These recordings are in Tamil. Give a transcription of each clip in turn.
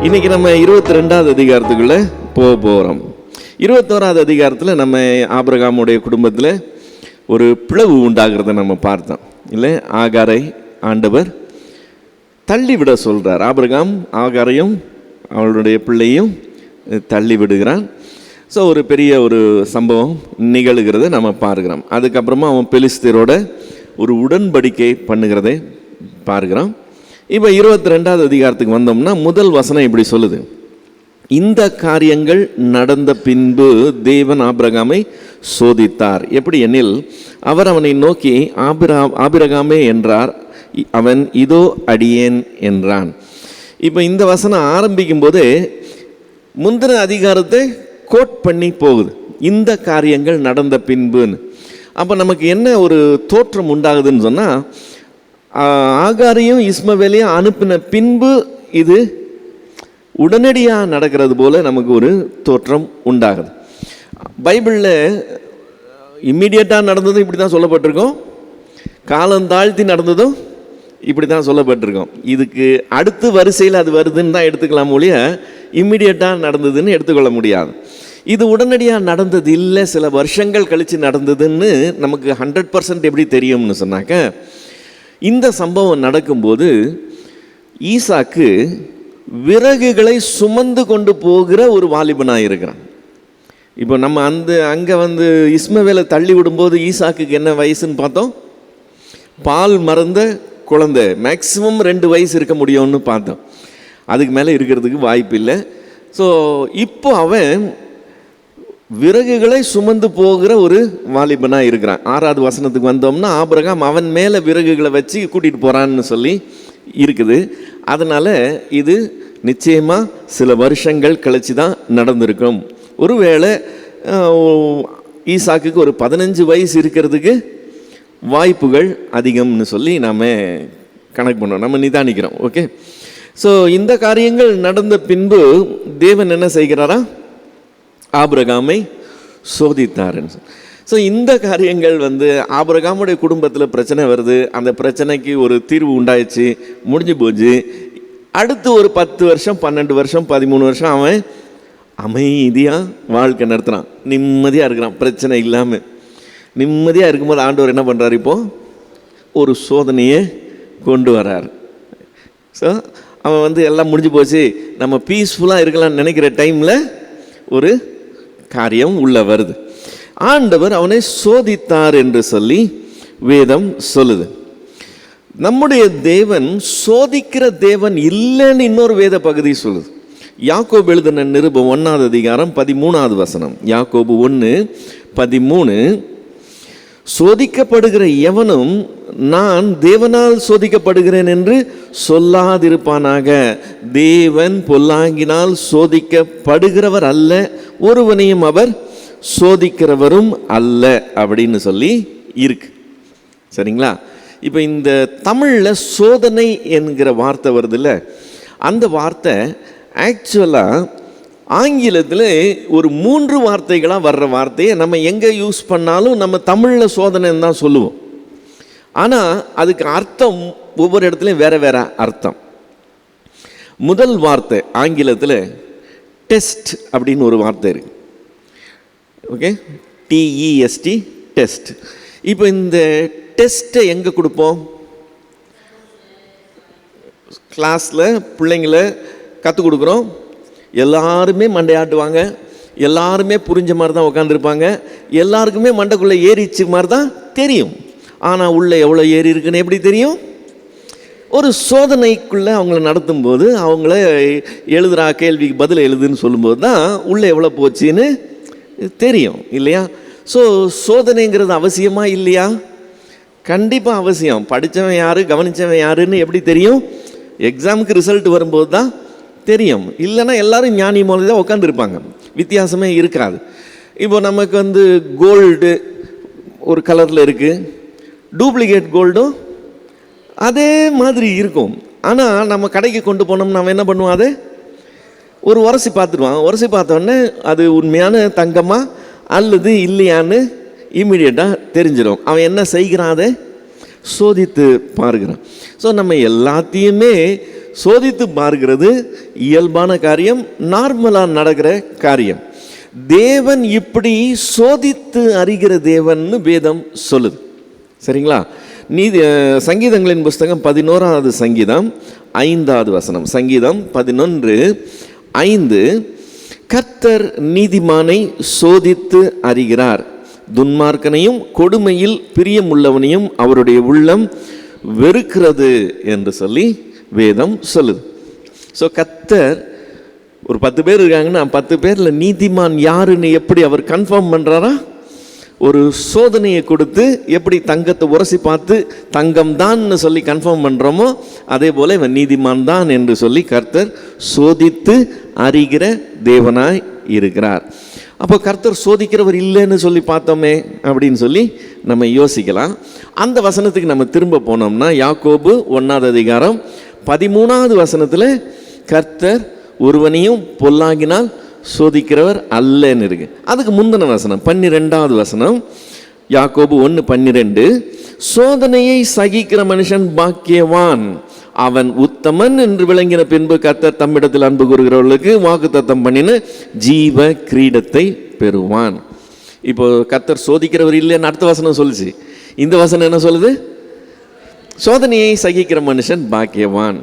இன்னைக்கு நம்ம 22வது அதிகாரத்துக்குள்ள போக போகிறோம். 21வது அதிகாரத்தில் நம்ம ஆபிரகாமுடைய குடும்பத்தில் ஒரு பிளவு உண்டாகிறத நம்ம பார்த்தோம் இல்லை. ஆகாரை ஆண்டவர் தள்ளிவிட சொல்கிறார். ஆபிரகாம் ஆகாரையும் அவளுடைய பிள்ளையும் தள்ளி விடுகிறான். ஸோ ஒரு பெரிய ஒரு சம்பவம் நிகழுகிறத நம்ம பார்க்கிறோம். அதுக்கப்புறமா அவன் பெலிஸ்தரோட ஒரு உடன்படிக்கை பண்ணுகிறதை பார்க்கிறோம். இப்போ 22வது அதிகாரத்துக்கு வந்தோம்னா முதல் வசனம் இப்படி சொல்லுது: இந்த காரியங்கள் நடந்த பின்பு தேவன் ஆபிரகாமை சோதித்தார். எப்படி எனில், அவர் அவனை நோக்கி ஆபிரகாமே என்றார். அவன் இதோ அடியேன் என்றான். இப்போ இந்த வசனம் ஆரம்பிக்கும் போது முந்தின அதிகாரத்தை கோட் பண்ணி போகுது, இந்த காரியங்கள் நடந்த பின்புன்னு. அப்போ நமக்கு என்ன ஒரு தோற்றம் உண்டாகுதுன்னு சொன்னால், ஆகாரையும் இஸ்மவேலையும் அனுப்பின பின்பு இது உடனடியாக நடக்கிறது போல நமக்கு ஒரு தோற்றம் உண்டாகுது. பைபிளில் இம்மிடியட்டாக நடந்ததும் இப்படி தான் சொல்லப்பட்டிருக்கோம், காலம் தாழ்த்தி நடந்ததும் இப்படி தான் சொல்லப்பட்டிருக்கோம். இதுக்கு அடுத்து வரிசையில் அது வருதுன்னு தான் எடுத்துக்கலாம் ஒழிய இம்மிடியட்டாக நடந்ததுன்னு எடுத்துக்கொள்ள முடியாது. இது உடனடியாக நடந்தது இல்லை, சில வருஷங்கள் கழித்து நடந்ததுன்னு நமக்கு 100% எப்படி தெரியும்னு சொன்னாக்க, இந்த சம்பவம் நடக்கும்போது ஈசாக்கு விறகுகளை சுமந்து கொண்டு போகிற ஒரு வாலிபனாக இருக்கிறான். இப்போ நம்ம அங்கே இஸ்மவேலை தள்ளி விடும்போது ஈசாக்குக்கு என்ன வயசுன்னு பார்த்தோம், பால் மறந்த குழந்தை, மேக்சிமம் 2 வயசு இருக்க முடியும்னு பார்த்தோம். அதுக்கு மேலே இருக்கிறதுக்கு வாய்ப்பு இல்லை. ஸோ இப்போ அவன் விறகுகளை சுமந்து போகிற ஒரு வாலிபனாக இருக்கிறான். 6வது வசனத்துக்கு வந்தோம்னா, ஆபிரகாம் அவன் மேலே விறகுகளை வச்சு கூட்டிகிட்டு போகிறான்னு சொல்லி இருக்குது. அதனால் இது நிச்சயமாக சில வருஷங்கள் கழித்து தான் நடந்திருக்கும். ஒருவேளை ஈசாக்குக்கு ஒரு 15 வயசு இருக்கிறதுக்கு வாய்ப்புகள் அதிகம்னு சொல்லி நாம் கணக்கு பண்ணோம், நம்ம நிதானிக்கிறோம். ஓகே. ஸோ இந்த காரியங்கள் நடந்த பின்பு தேவன் என்ன செய்கிறாரா, ஆபிரகாமை சோதித்தாருன்னு. ஸோ இந்த காரியங்கள் ஆபிரகாமுடைய குடும்பத்தில் பிரச்சனை வருது, அந்த பிரச்சனைக்கு ஒரு தீர்வு உண்டாயிடுச்சு, முடிஞ்சு போச்சு. அடுத்து ஒரு 10 வருஷம் 12 வருஷம் 13 வருஷம் அவன் அமைதியாக வாழ்க்கை நடத்துகிறான், நிம்மதியாக இருக்கிறான், பிரச்சனை இல்லாமல் நிம்மதியாக இருக்கும்போது ஆண்டவர் என்ன பண்ணுறாரு, இப்போது ஒரு சோதனையை கொண்டு வரார். ஸோ அவன் எல்லாம் முடிஞ்சு போச்சு, நம்ம பீஸ்ஃபுல்லாக இருக்கலாம்னு நினைக்கிற டைமில் ஒரு காரியம் உள்ள வருது. ஆண்டவர் அவனை சோதித்தார் என்று சொல்லி வேதம் சொல்லுது. நம்முடைய தேவன் சோதிக்கிற தேவன் இல்லைன்னு இன்னொரு வேத பகுதி சொல்லுது. யாக்கோபு எழுதின நிருபம் 1வது அதிகாரம் 13வது வசனம். யாக்கோபு 1:13, சோதிக்கப்படுகிற எவனும் நான் தேவனால் சோதிக்கப்படுகிறேன் என்று சொல்லாதிருப்பானாக. தேவன் பொல்லாங்கினால் சோதிக்கப்படுகிறவர் அல்ல, ஒருவனையும் அவர் சோதிக்கிறவரும் அல்ல அப்படின்னு சொல்லி இருக்கு. சரிங்களா? இப்போ இந்த தமிழில் சோதனை என்கிற வார்த்தை வருதுல்ல, அந்த வார்த்தை ஆக்சுவலாக ஆங்கிலத்தில் ஒரு 3 வார்த்தைகளாக வர்ற வார்த்தையை நம்ம எங்கே யூஸ் பண்ணாலும் நம்ம தமிழில் சோதனைன்னு தான் சொல்லுவோம். ஆனால் அதுக்கு அர்த்தம் ஒவ்வொரு இடத்துலையும் வேறு வேறு அர்த்தம். முதல் வார்த்தை ஆங்கிலத்தில் டெஸ்ட் அப்படின்னு ஒரு வார்த்தை இருக்கு. Okay, TEST, test. இப்போ இந்த டெஸ்ட்டை எங்கே கொடுப்போம்? கிளாஸில் பிள்ளைங்களை கற்றுக் கொடுக்குறோம், எல்லாருமே மண்டையாட்டுவாங்க, எல்லாருமே புரிஞ்ச மாதிரி தான் உட்காந்துருப்பாங்க, எல்லாருக்குமே மண்டைக்குள்ளே ஏறிச்சு மாதிரி தான் தெரியும். ஆனால் உள்ளே எவ்வளோ ஏறி இருக்குன்னு எப்படி தெரியும்? ஒரு சோதனைக்குள்ளே அவங்கள நடத்தும்போது, அவங்கள எழுதுகிற கேள்விக்கு பதில் எழுதுன்னு சொல்லும்போது தான் உள்ளே எவ்வளோ போச்சுன்னு தெரியும் இல்லையா? ஸோ சோதனைங்கிறது அவசியமாக இல்லையா? கண்டிப்பாக அவசியம். படித்தவன் யார், கவனித்தவன் யாருன்னு எப்படி தெரியும்? எக்ஸாமுக்கு ரிசல்ட் வரும்போது தான் தெரியும். இல்லைன்னா எல்லாரும் ஞானி மூலம் தான் உட்காந்துருப்பாங்க, வித்தியாசமே இருக்காது. இப்போ நமக்கு கோல்டு ஒரு கலரில் இருக்குது, டூப்ளிகேட் கோல்டும் அதே மாதிரி இருக்கும். ஆனால் நம்ம கடைக்கு கொண்டு போனோம்னா நம்ம என்ன பண்ணுவோம், அதை ஒரு உரசி பார்த்துடுவான். உரசி பார்த்தோன்னே அது உண்மையான தங்கமா அல்லது இல்லையான்னு இம்மிடியட்டாக தெரிஞ்சிடும். அவன் என்ன செய்கிறான், அதை சோதித்து பார்க்கிறான். ஸோ நம்ம எல்லாத்தையுமே சோதித்து பார்க்கிறது இயல்பான காரியம், நார்மலாக நடக்கிற காரியம். தேவன் இப்படி சோதித்து அறிகிற தேவன்னு வேதம் சொல்லுது. சரிங்களா? சங்கீதங்களின் புஸ்தகம் 11வது சங்கீதம் 5வது வசனம். சங்கீதம் 11:5, கர்த்தர் நீதிமானை சோதித்து அறிகிறார், துன்மார்க்கனையும் கொடுமையில் பிரியமுள்ளவனையும் அவருடைய உள்ளம் வெறுக்கிறது என்று சொல்லி வேதம் சொல்லுது. ஸோ கர்த்தர் ஒரு 10 பேர் இருக்காங்கன்னா 10 பேரில் நீதிமான் யாருன்னு எப்படி அவர் கன்ஃபார்ம் பண்ணுறாரா? ஒரு சோதனையை கொடுத்து எப்படி தங்கத்தை உரசி பார்த்து தங்கம் தான் சொல்லி கன்ஃபார்ம் பண்ணுறோமோ அதே போல் இவன் நீதிமான் தான் என்று சொல்லி கர்த்தர் சோதித்து அறிகிற தேவனாய் இருக்கிறார். அப்போ கர்த்தர் சோதிக்கிறவர் இல்லைன்னு சொல்லி பார்த்தோமே அப்படின்னு சொல்லி நம்ம யோசிக்கலாம். அந்த வசனத்துக்கு நம்ம திரும்ப போனோம்னா யாக்கோபு 1வது அதிகாரம் 13வது வசனத்தில் கர்த்தர் ஒருவனையும் பொல்லாங்கினால் சோதிக்கிறவர் அல்லன்னு இருக்கு. அதுக்கு முந்தின வசனம் 12வது வசனம், யாக்கோபு 1:12, சோதனையை சகிக்கிற மனுஷன் பாக்கியவான், அவன் உத்தமன் என்று விளங்கின பின்பு கர்த்தர் தம்மிடத்தில் அன்பு கூறுகிறவர்களுக்கு வாக்குத்தத்தம் பண்ணின ஜீவ கிரீடத்தை பெறுவான். இப்போ கர்த்தர் சோதிக்கிறவர் இல்லைன்னு அடுத்த வசனம் சொல்லுச்சு. இந்த வசனம் என்ன சொல்லுது? சோதனையை சகிக்கிற மனுஷன் பாக்கியவான்.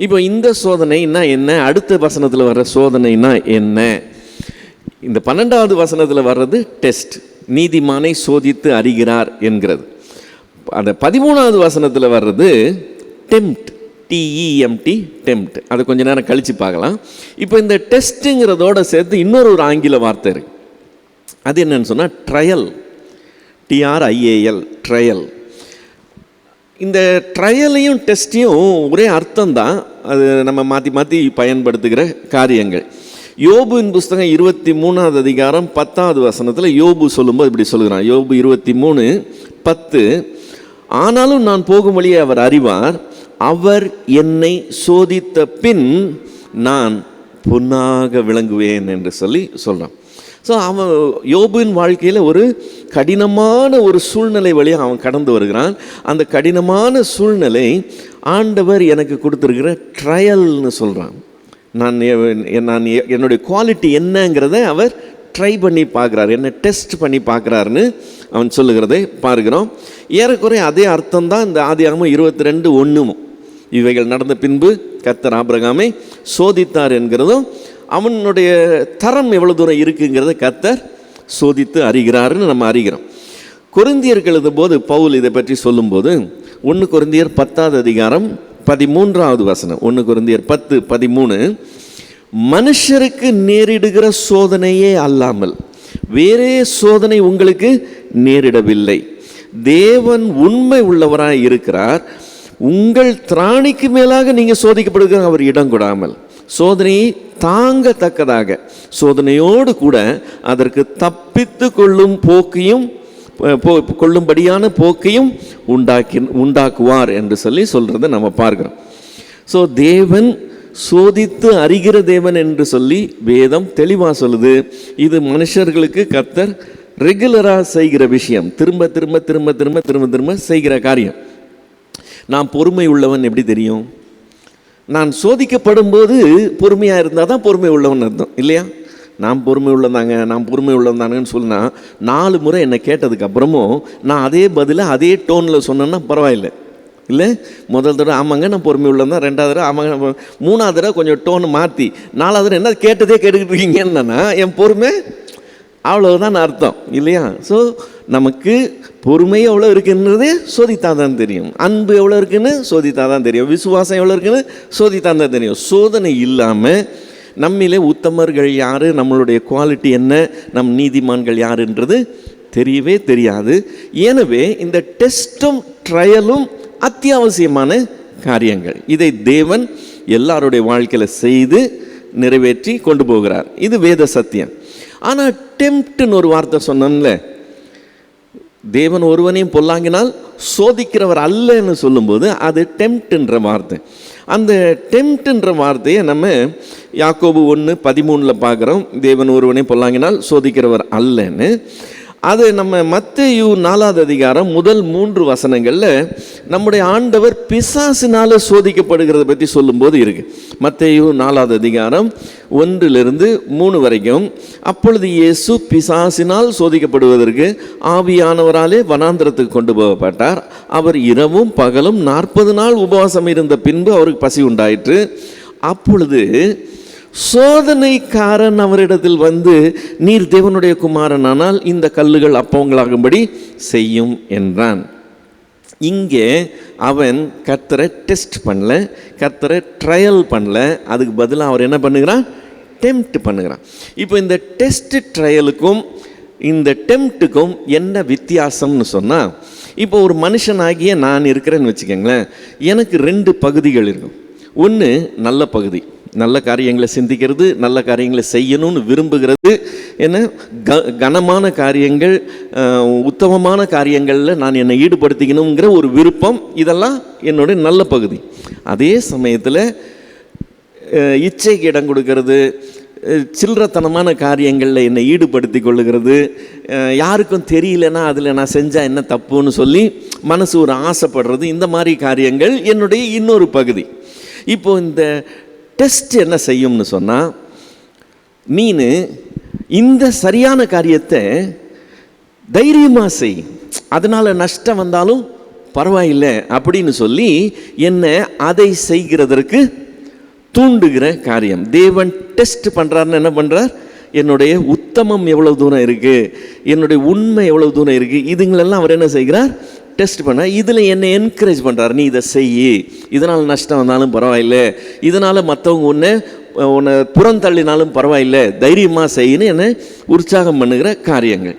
இப்போ இந்த சோதனைனா என்ன, அடுத்த வசனத்தில் வர்ற சோதனைனா என்ன? இந்த 12வது வசனத்தில் வர்றது டெஸ்ட், நீதிமானை சோதித்து அறிகிறார் என்கிறது. அந்த 13வது வசனத்தில் வர்றது டெம்ப்ட், TEMT, டெம்ப்ட். அதை கொஞ்ச நேரம் கழித்து பார்க்கலாம். இப்போ இந்த டெஸ்ட்டுங்கிறதோட சேர்த்து இன்னொரு ஆங்கில வார்த்தை இருக்கு. அது என்னன்னு சொன்னால் ட்ரையல், TRIAL, ட்ரையல். இந்த ட்ரையலையும் டெஸ்ட்டையும் ஒரே அர்த்தம் தான், அது நம்ம மாற்றி மாற்றி பயன்படுத்துகிற காரியங்கள். யோபுவின் புஸ்தகம் 23வது அதிகாரம் 10வது வசனத்தில் யோபு சொல்லும்போது இப்படி சொல்லுகிறான். யோபு 23:10, ஆனாலும் நான் போகும் வழியை அவர் அறிவார், அவர் என்னை சோதித்த பின் நான் பொன்னாக விளங்குவேன் என்று சொல்லி சொல்கிறான். ஸோ அவன் யோபுவின் வாழ்க்கையில் ஒரு கடினமான ஒரு சூழ்நிலை வழியாக அவன் கடந்து வருகிறான். அந்த கடினமான சூழ்நிலை ஆண்டவர் எனக்கு கொடுத்துருக்கிற ட்ரையல்னு சொல்கிறான். நான் என்னுடைய குவாலிட்டி என்னங்கிறத அவர் ட்ரை பண்ணி பார்க்குறார், என்னை டெஸ்ட் பண்ணி பார்க்குறாருன்னு அவன் சொல்லுகிறதை பார்க்கிறோம். ஏறக்குறைய அதே அர்த்தம் தான் இந்த ஆதியாகமம் 22:1. இவைகள் நடந்த பின்பு கர்த்தர் ஆபிரகாமை சோதித்தார் என்கிறதும் அவனுடைய தரம் எவ்வளோ தூரம் இருக்குங்கிறத கர்த்தர் சோதித்து அறிகிறாருன்னு நம்ம அறிகிறோம். கொரிந்தியர்கள் எழுதும்போது பவுல் இதை பற்றி சொல்லும்போது 1 கொரிந்தியர் 10வது அதிகாரம் 13வது வசனம், 1 கொரிந்தியர் 10:13, மனுஷருக்கு நேரிடுகிற சோதனையே அல்லாமல் வேறே சோதனை உங்களுக்கு நேரிடவில்லை, தேவன் உண்மை உள்ளவராய் இருக்கிறார், உங்கள் திராணிக்கு மேலாக நீங்கள் சோதிக்கப்படுகிற அவர் இடம் கொடாமல் சோதனையை தாங்கத்தக்கதாக சோதனையோடு கூட அதற்கு தப்பித்து கொள்ளும்படியான போக்கையும் உண்டாக்குவார் என்று சொல்லி சொல்கிறத நம்ம பார்க்கிறோம். ஸோ தேவன் சோதித்து அறிகிற தேவன் என்று சொல்லி வேதம் தெளிவாக சொல்லுது. இது மனுஷர்களுக்கு கர்த்தர் ரெகுலராக செய்கிற விஷயம், திரும்ப திரும்ப திரும்ப திரும்ப திரும்ப திரும்ப செய்கிற காரியம். நான் பொறுமை உள்ளவன் எப்படி தெரியும்? நான் சோதிக்கப்படும் போது பொறுமையாக இருந்தால் தான் பொறுமை உள்ளவன் அர்த்தம் இல்லையா? நான் பொறுமை உள்ளதாங்க, நான் பொறுமை உள்ளதாங்கன்னு சொன்னா 4 முறை என்னை கேட்டதுக்கு அப்புறமும் நான் அதே பதிலை அதே டோனில் சொன்னேன்னா பரவாயில்லை இல்லை? முதல் தடவை ஆமாங்க நான் பொறுமை உள்ளதான், 2வது தடவை ஆமாங்க, 3வது தடவை கொஞ்சம் டோனை மாற்றி 4வது தடவை என்ன கேட்டதே கேட்டுக்கிட்டு இருக்கீங்கன்னா என் பொறுமை அவ்வளவுதான் அர்த்தம் இல்லையா? ஸோ நமக்கு பொறுமை எவ்வளோ இருக்குன்றது சோதித்தா தான் தெரியும், அன்பு எவ்வளோ இருக்குன்னு சோதித்தா தான் தெரியும், விசுவாசம் எவ்வளோ இருக்குன்னு சோதித்தா தான் தெரியும். சோதனை இல்லாமல் நம்மிலே உத்தமர்கள் யார், நம்மளுடைய குவாலிட்டி என்ன, நம் நீதிமான்கள் யாருன்றது தெரியவே தெரியாது. எனவே இந்த டெஸ்ட்டும் ட்ரையலும் அத்தியாவசியமான காரியங்கள். இதை தேவன் எல்லாருடைய வாழ்க்கையில் செய்து நிறைவேற்றி கொண்டு போகிறார். இது வேத சத்தியம். ஆனால் டெம்ப்ட்னு ஒரு வார்த்தை சொன்னோம்ல, தேவன் ஒருவனையும் பொல்லாங்கினால் சோதிக்கிறவர் அல்லன்னு சொல்லும்போது அது டெம்ப்ட்ன்ற வார்த்தை. அந்த டெம்ப்ட்ன்ற வார்த்தையை நம்ம யாக்கோபு 1:13 பார்க்குறோம். தேவன் ஒருவனையும் பொல்லாங்கினால் சோதிக்கிறவர் அல்லன்னு. அது நம்ம மத்தேயு 4வது அதிகாரம் முதல் 3 வசனங்களில் நம்முடைய ஆண்டவர் பிசாசினால சோதிக்கப்படுகிறத பற்றி சொல்லும்போது இருக்கு. மத்தேயு 4வது அதிகாரம் 1-3 வரைக்கும். அப்பொழுது இயேசு பிசாசினால் சோதிக்கப்படுவதற்கு ஆவியானவராலே வனாந்திரத்துக்கு கொண்டு போகப்பட்டார். அவர் இரவும் பகலும் 40 நாள் உபவாசம் இருந்த பின்பு அவருக்கு பசி உண்டாயிற்று. அப்பொழுது சோதனைக்காரன் அவரிடத்தில் வந்து, நீர் தேவனுடைய குமாரனானால் இந்த கல்லுகள் அப்பங்களாகும்படி செய்யும் என்றான். இங்கே அவன் கர்த்தரை டெஸ்ட் பண்ணல, கர்த்தரை ட்ரையல் பண்ணல. அதுக்கு பதிலாக அவர் என்ன பண்ணுகிறான்? டெம்ப்ட் பண்ணுகிறான். இப்போ இந்த டெஸ்ட் ட்ரையலுக்கும் இந்த டெம்ப்ட்டுக்கும் என்ன வித்தியாசம்னு சொன்னால், இப்போ ஒரு மனுஷனாகிய நான் இருக்கிறேன்னு வச்சுக்கோங்களேன். எனக்கு 2 பகுதிகள் இருக்கும். ஒன்று நல்ல பகுதி, நல்ல காரியங்களை சிந்திக்கிறது, நல்ல காரியங்களை செய்யணும்னு விரும்புகிறது, என்ன கனமான காரியங்கள், உத்தமமான காரியங்களில் நான் என்னை ஈடுபடுத்திக்கணுங்கிற ஒரு விருப்பம், இதெல்லாம் என்னுடைய நல்ல பகுதி. அதே சமயத்தில் இச்சைக்கு இடம் கொடுக்கறது, சில்லறத்தனமான காரியங்களில் என்னை ஈடுபடுத்தி கொள்ளுகிறது, யாருக்கும் தெரியலன்னா அதில் நான் செஞ்சால் என்ன தப்புன்னு சொல்லி மனசு ஒரு ஆசைப்படுறது, இந்த மாதிரி காரியங்கள் என்னுடைய இன்னொரு பகுதி. இப்போ இந்த டெஸ்ட் என்ன செய்யும்னு சொன்னால், நீனு இந்த சரியான காரியத்தை தைரியமாக செய், அதனால் நஷ்டம் வந்தாலும் பரவாயில்லை அப்படின்னு சொல்லி என்ன அதை செய்கிறதற்கு தூண்டுகிற காரியம். தேவன் டெஸ்ட் பண்ணுறாருன்னு என்ன பண்ணுறார்? என்னுடைய உத்தமம் எவ்வளோ தூரம் இருக்குது, என்னுடைய உண்மை எவ்வளோ தூரம் இருக்குது, இதுங்களெல்லாம் அவர் என்ன செய்கிறார்? டெஸ்ட் பண்ண. இதில் என்னை என்கரேஜ் பண்ணுறார், நீ இதை செய், இதனால் நஷ்டம் வந்தாலும் பரவாயில்லை, இதனால் மற்றவங்க உன்னை புறந்தள்ளினாலும் பரவாயில்லை, தைரியமாக செய்யணும் என்னை உற்சாகம் பண்ணுகிற காரியங்கள்.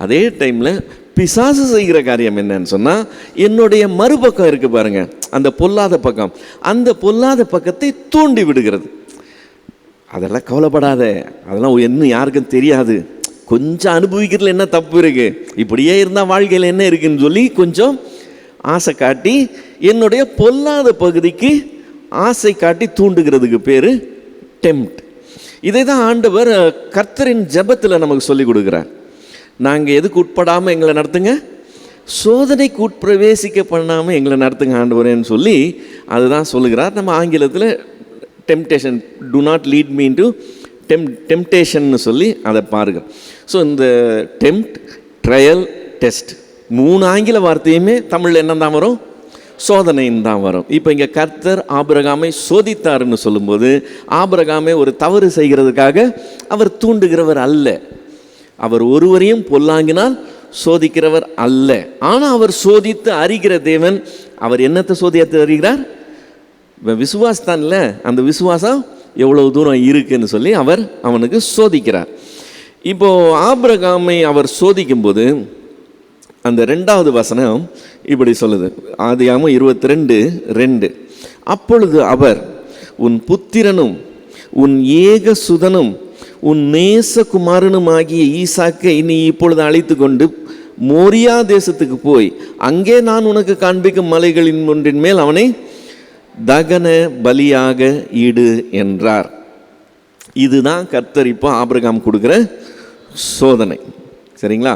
அதே டைமில் பிசாசு செய்கிற காரியம் என்னன்னு சொன்னால், என்னுடைய மறுபக்கம் இருக்குது பாருங்கள், அந்த பொல்லாத பக்கம், அந்த பொல்லாத பக்கத்தை தூண்டி விடுகிறது. அதெல்லாம் கவலைப்படாத, அதெல்லாம் இன்னும் யாருக்கும் தெரியாது, கொஞ்சம் அனுபவிக்கிறதுல என்ன தப்பு இருக்குது, இப்படியே இருந்தால் வாழ்க்கையில் என்ன இருக்குன்னு சொல்லி கொஞ்சம் ஆசை காட்டி என்னுடைய பொல்லாத பகுதிக்கு ஆசை காட்டி தூண்டுகிறதுக்கு பேர் டெம்ப்ட். இதை தான் ஆண்டவர் கர்த்தரின் ஜெபத்தில் நமக்கு சொல்லி கொடுக்குறார். நாங்கள் எதுக்கு உட்படாமல் எங்களை நடத்துங்க, சோதனைக்கு உட்பிரவேசிக்க பண்ணாமல் எங்களை நடத்துங்க ஆண்டவரேன்னு சொல்லி அதுதான் சொல்லுகிறார். நம்ம ஆங்கிலத்தில் temptation, do not lead me into டெம்ப்டேஷன்னு சொல்லி அதை பாருங்க. ஸோ இந்த டெம்ப்ட், ட்ரையல், டெஸ்ட் 3 ஆங்கில வார்த்தையுமே தமிழில் என்ன தான் வரும்? சோதனைன்னு தான் வரும். இப்போ இங்கே கர்த்தர் ஆபிரகாமை சோதித்தாருன்னு சொல்லும்போது, ஆபிரகாமை ஒரு தவறு செய்கிறதுக்காக அவர் தூண்டுகிறவர் அல்ல, அவர் ஒருவரையும் பொல்லாங்கினால் சோதிக்கிறவர் அல்ல. ஆனால் அவர் சோதித்து அறிகிற தேவன். அவர் என்னத்தை சோதித்து அறிகிறார்? விசுவாசத்தான்ல, அந்த விசுவாசம் எவ்வளவு தூரம் இருக்குன்னு சொல்லி அவர் அவனுக்கு சோதிக்கிறார். இப்போ ஆபிரகாமை அவர் சோதிக்கும்போது அந்த 2வது வசனம் இப்படி சொல்லுது, ஆதியாகமம் 22:2. அப்பொழுது அவர், உன் புத்திரனும் உன் ஏகசுதனும் உன் நேசகுமாரனும் ஆகிய ஈசாக்கை நீ இப்பொழுது அழைத்து கொண்டு மோரியா தேசத்துக்கு போய் அங்கே நான் உனக்கு காண்பிக்கும் மலைகளின் ஒன்றின் மேல் அவனை தகன பலியாக ஈடு என்றார். இதுதான் கர்த்தர் இப்போ ஆபிரகாம் கொடுக்குற சோதனை. சரிங்களா?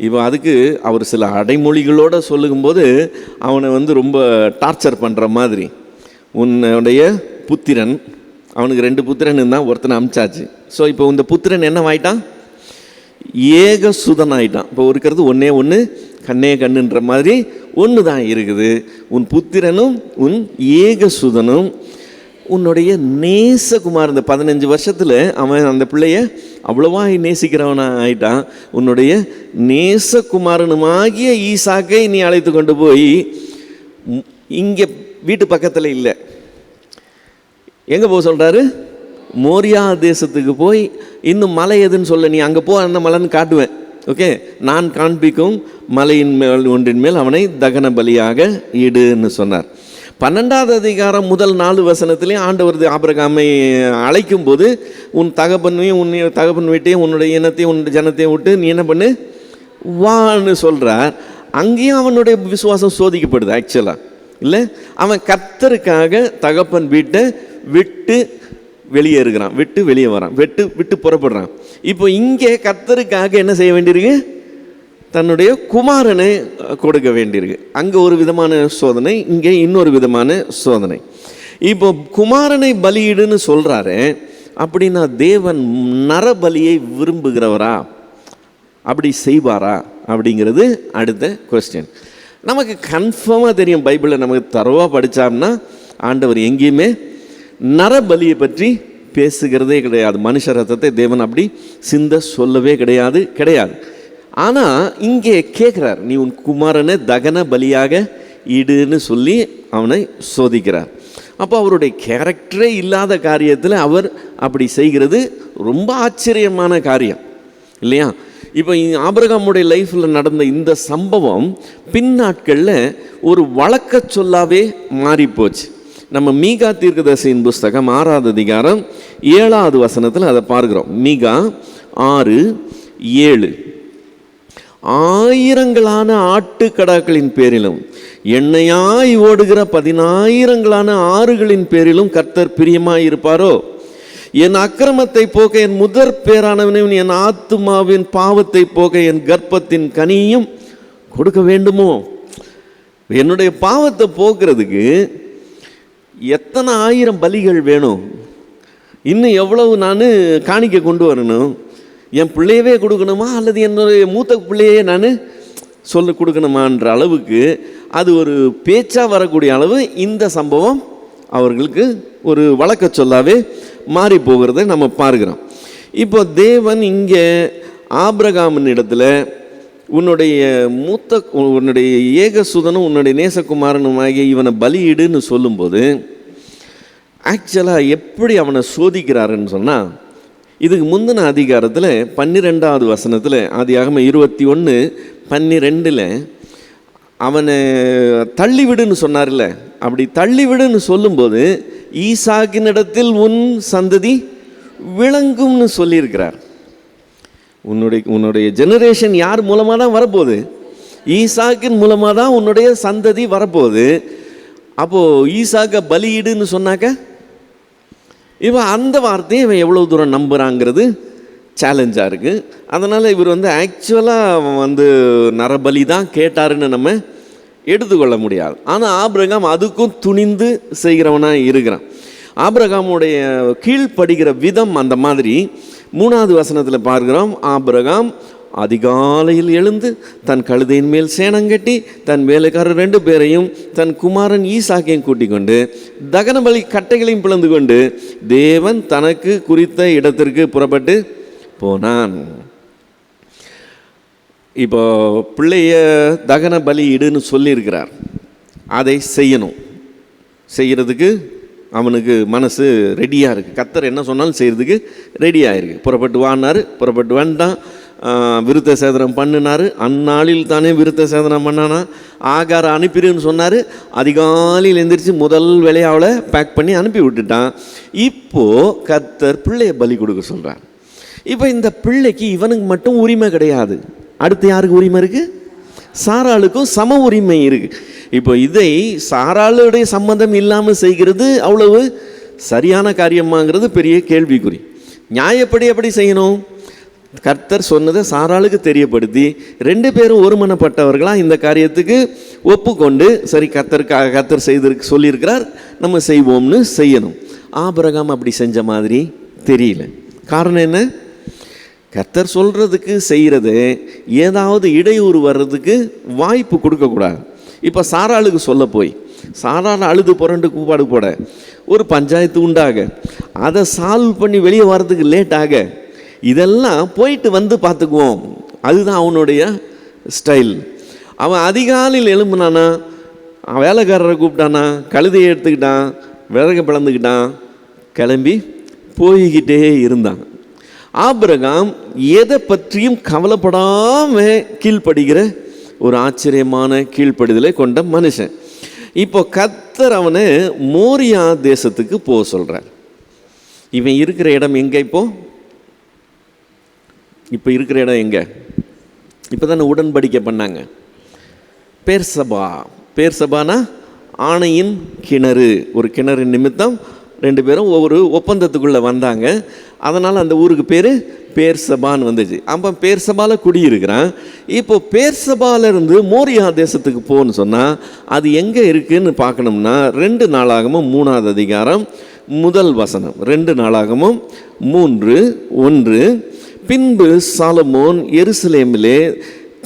இப்போ அதுக்கு அவர் சில அடைமொழிகளோடு சொல்லும்போது அவனை ரொம்ப டார்ச்சர் பண்ணுற மாதிரி, உன்னுடைய புத்திரன், அவனுக்கு 2 புத்திரன் இருந்தால் ஒருத்தனை அமிச்சாச்சு. ஸோ இப்போ இந்த புத்திரன் என்ன ஆயிட்டான்? ஏக சுதன் ஆயிட்டான். இப்போ இருக்கிறது ஒன்றே ஒன்று, கண்ணே கண்ணுன்ற மாதிரி ஒன்று தான் இருக்குது. உன் புத்திரனும் உன் ஏக சுதனும் உன்னுடைய நேசகுமார். இந்த 15 வருஷத்தில் அவன் அந்த பிள்ளைய அவ்வளவா நேசிக்கிறவனா ஆயிட்டான். உன்னுடைய நேசகுமாரனுமாகிய ஈசாக்கை நீ அழைத்து கொண்டு போய், இங்கே வீட்டு பக்கத்தில் இல்லை, எங்கே போக சொல்கிறாரு? மோரியா தேசத்துக்கு போய், இன்னும் மலை எதுன்னு சொல்ல, நீ அங்கே போ, அந்த மலைன்னு காட்டுவேன், ஓகே, நான் காண்பிக்கும் மலையின் மேல் ஒன்றின் மேல் அவனை தகன பலியாக ஈடுன்னு சொன்னார். 12வது அதிகாரம் முதல் 4 வசனத்திலே ஆண்டவர் ஆபிரகாமை அழைக்கும் போது, உன் தகப்பனையும் உன் தகப்பன் வீட்டையும் உன்னுடைய இனத்தையும் உன் ஜனத்தையும் விட்டு நீ என்ன பண்ணு வான்னு சொல்கிறார். அங்கேயும் அவனுடைய விசுவாசம் சோதிக்கப்படுது. ஆக்சுவலாக இல்லை, அவன் கர்த்தருக்காக தகப்பன் வீட்டை விட்டு வெளியேறுகிறான், விட்டு வெளியே வரான், விட்டு புறப்படுறான். இப்போ இங்கே கர்த்தருக்காக என்ன செய்ய வேண்டியிருக்கு? தன்னுடைய குமாரனை கொடுக்க வேண்டியிருக்கு. அங்கே ஒரு விதமான சோதனை, இங்கே இன்னொரு விதமான சோதனை. இப்போ குமாரனை பலியிடுன்னு சொல்கிறாரு, அப்படின்னா தேவன் நரபலியை விரும்புகிறவரா, அப்படி செய்வாரா அப்படிங்கிறது அடுத்த கொஸ்டின். நமக்கு கன்ஃபார்மாக தெரியும், பைபிளை நமக்கு தரவாக படித்தோம்னா ஆண்டவர் எங்கேயுமே நரபலியை பற்றி பேசுகிறதே கிடையாது. மனுஷ ரத்தத்தை தேவன் அப்படி சிந்த சொல்லவே கிடையாது. ஆனால் இங்கே கேட்குறார், நீ உன் குமாரனை தகன பலியாக இடுன்னு சொல்லி அவனை சோதிக்கிறார். அப்போ அவருடைய கேரக்டரே இல்லாத காரியத்தில் அவர் அப்படி செய்கிறது ரொம்ப ஆச்சரியமான காரியம் இல்லையா? இப்போ ஆபிரகாமுடைய லைஃப்பில் நடந்த இந்த சம்பவம் பின்னாட்களில் ஒரு வழக்க சொல்லாவே மாறிப்போச்சு. நம்ம மீகா தீர்க்கதரிசியின் புஸ்தகம் 6வது அதிகாரம் 7வது வசனத்தில் அதை பார்க்கிறோம். மீகா 6:7, ஆயிரங்களான ஆட்டுக்கடாக்களின் பேரிலும் எண்ணெயாய் ஓடுகிற 10,000 ஆறுகளின் பேரிலும் கர்த்தர் பிரியமாயிருப்பாரோ? என் அக்கிரமத்தை போக்க என் முதற் பேரானவனையும் என் ஆத்துமாவின் பாவத்தை போக்க என் கர்ப்பத்தின் கனியும் கொடுக்க வேண்டுமோ? என்னுடைய பாவத்தை போக்குறதுக்கு எத்தனை 1000 பலிகள் வேணும்? இன்னும் எவ்வளவு நான் காணிக்க கொண்டு வரணும்? என் பிள்ளையவே கொடுக்கணுமா, அல்லது என்னுடைய மூத்த பிள்ளையே நான் சொல்ல கொடுக்கணுமான்ற அளவுக்கு அது ஒரு பேச்சாக வரக்கூடிய அளவு இந்த சம்பவம் அவர்களுக்கு ஒரு வழக்க சொல்லாவே மாறி போகிறத நம்ம பார்க்கிறோம். இப்போ தேவன் இங்கே ஆபிரகாமின் இடத்துல உன்னுடைய ஏகசுதனும் உன்னுடைய நேசகுமாரனுமாகிய இவனை பலியிடுன்னு சொல்லும்போது ஆக்சுவலாக எப்படி அவனை சோதிக்கிறாருன்னு சொன்னால், இதுக்கு முந்தின அதிகாரத்தில் 12வது வசனத்தில், ஆதியாகமம் 21:12 அவனை தள்ளிவிடுன்னு சொன்னார்ல, அப்படி தள்ளிவிடுன்னு சொல்லும்போது ஈசாக்கினிடத்தில் உன் சந்ததி விளங்கும்னு சொல்லியிருக்கிறார். உன்னுடைய ஜெனரேஷன் யார் மூலமாக தான் வரப்போகுது? ஈசாக்கின் மூலமாக தான் உன்னுடைய சந்ததி வரப்போகுது. அப்போது ஈசாக்கை பலியிடுன்னு சொன்னாக்க இவன் அந்த வார்த்தையை இவன் எவ்வளோ தூரம் நம்புகிறாங்கிறது சேலஞ்சாக இருக்குது. அதனால் இவர் ஆக்சுவலாக நரபலி தான் கேட்டாருன்னு நம்ம எடுத்துக்கொள்ள முடியாது. ஆனால் ஆபிரகாம் அதுக்கும் துணிந்து செய்கிறவனாக இருக்கிறான். ஆபிரகாமுடைய கீழ்ப்படுகிற விதம் அந்த மாதிரி. 3வது வசனத்தில் பார்க்கிறோம், ஆபிரகாம் அதிகாலையில் எழுந்து தன் கழுதையின் மேல் சேணங்கட்டி தன் வேலைக்காரர் 2 பேரையும் தன் குமாரன் ஈசாக்கையும் கூட்டிக் கொண்டு தகனபலி கட்டைகளையும் பிளந்து கொண்டு தேவன் தனக்கு குறித்த இடத்திற்கு புறப்பட்டு போனான். இப்போ பிள்ளைய தகன பலி இடுன்னு சொல்லியிருக்கிறார். அதை செய்யறதுக்கு அவனுக்கு மனசு ரெடியாக இருக்குது. கர்த்தர் என்ன சொன்னாலும் செய்கிறதுக்கு ரெடியாக இருக்குது. புறப்பட்டு வான்னார், புறப்பட்டு வந்துட்டான். விருத்த சேதனம் பண்ணினார். அந்நாளில் தானே விருத்த சேதனம் பண்ணானா. ஆகார அனுப்பிடுன்னு சொன்னார். அதிகாலையில் எந்திரிச்சு முதல் வேலையை அவளை பேக் பண்ணி அனுப்பி விட்டுட்டான். இப்போது கர்த்தர் பிள்ளையை பலி கொடுக்க சொல்கிறார். இப்போ இந்த பிள்ளைக்கு இவனுக்கு மட்டும் உரிமை கிடையாது. அடுத்து யாருக்கு உரிமை இருக்குது? சாராளுக்கும் சம உரிமை இருக்குது. இப்போ இதை சாராளுடைய சம்மந்தம் இல்லாமல் செய்கிறது அவ்வளவு சரியான காரியமாங்கிறது பெரிய கேள்விக்குறி. நியாயப்படி எப்படி செய்யணும்? கர்த்தர் சொன்னதை சாராளுக்கு தெரியப்படுத்தி 2 பேரும் ஒருமனப்பட்டவர்களாக இந்த காரியத்துக்கு ஒப்புக்கொண்டு, சரி கர்த்தர் செய்திருக்கு சொல்லியிருக்கிறார், நம்ம செய்வோம்னு செய்யணும். ஆபிரகாம் அப்படி செஞ்ச மாதிரி தெரியல. காரணம் என்ன? கர்த்தர் சொல்கிறதுக்கு செய்கிறது ஏதாவது இடையூறு வர்றதுக்கு வாய்ப்பு கொடுக்கக்கூடாது. இப்போ சாராளுக்கு சொல்ல போய் சாராளை அழுது புரண்டு கூப்பாடு போட ஒரு பஞ்சாயத்து உண்டாக, அதை சால்வ் பண்ணி வெளியே வர்றதுக்கு லேட் ஆக, இதெல்லாம் போயிட்டு வந்து பார்த்துக்குவோம். அதுதான் அவனுடைய ஸ்டைல். அவன் அதிகாலையில் எழும்புனானா, வேலைக்காரரை கூப்பிட்டானா, கழுதையை எடுத்துக்கிட்டான், விறகு பிளந்துக்கிட்டான், கிளம்பி போய்கிட்டே இருந்தான். ஆபிரகாம் எதை பற்றியும் கவலைப்படாமல் கீழ்ப்படுகிற ஒரு ஆச்சரியமான கீழ்ப்படுதலை கொண்ட மனுஷன். இப்போ கர்த்தர் அவனை மோரியா தேசத்துக்கு போக சொல்கிறார். இவன் இருக்கிற இடம் எங்கே? இப்போ இருக்கிற இடம் எங்கே? இப்போ தானே உடன்படிக்கை பண்ணாங்க. பேர்சபானா ஆணையின் கிணறு. ஒரு கிணறு நிமித்தம் 2 பேரும் ஒவ்வொரு ஒப்பந்தத்துக்குள்ளே வந்தாங்க. அதனால் அந்த ஊருக்கு பேர் பேர்சபான்னு வந்துச்சு. அப்போ பேர்சபாவில் குடியிருக்கிறான். இப்போ பேர்சபாலிருந்து மோரியா தேசத்துக்கு போன்னு சொன்னால் அது எங்கே இருக்குதுன்னு பார்க்கணும்னா 2 நாளாகமும் 3ஆவது அதிகாரம் 1 வசனம். 2 நாளாகமும் 3:1. பின்பு சாலமோன் எருசலேமிலே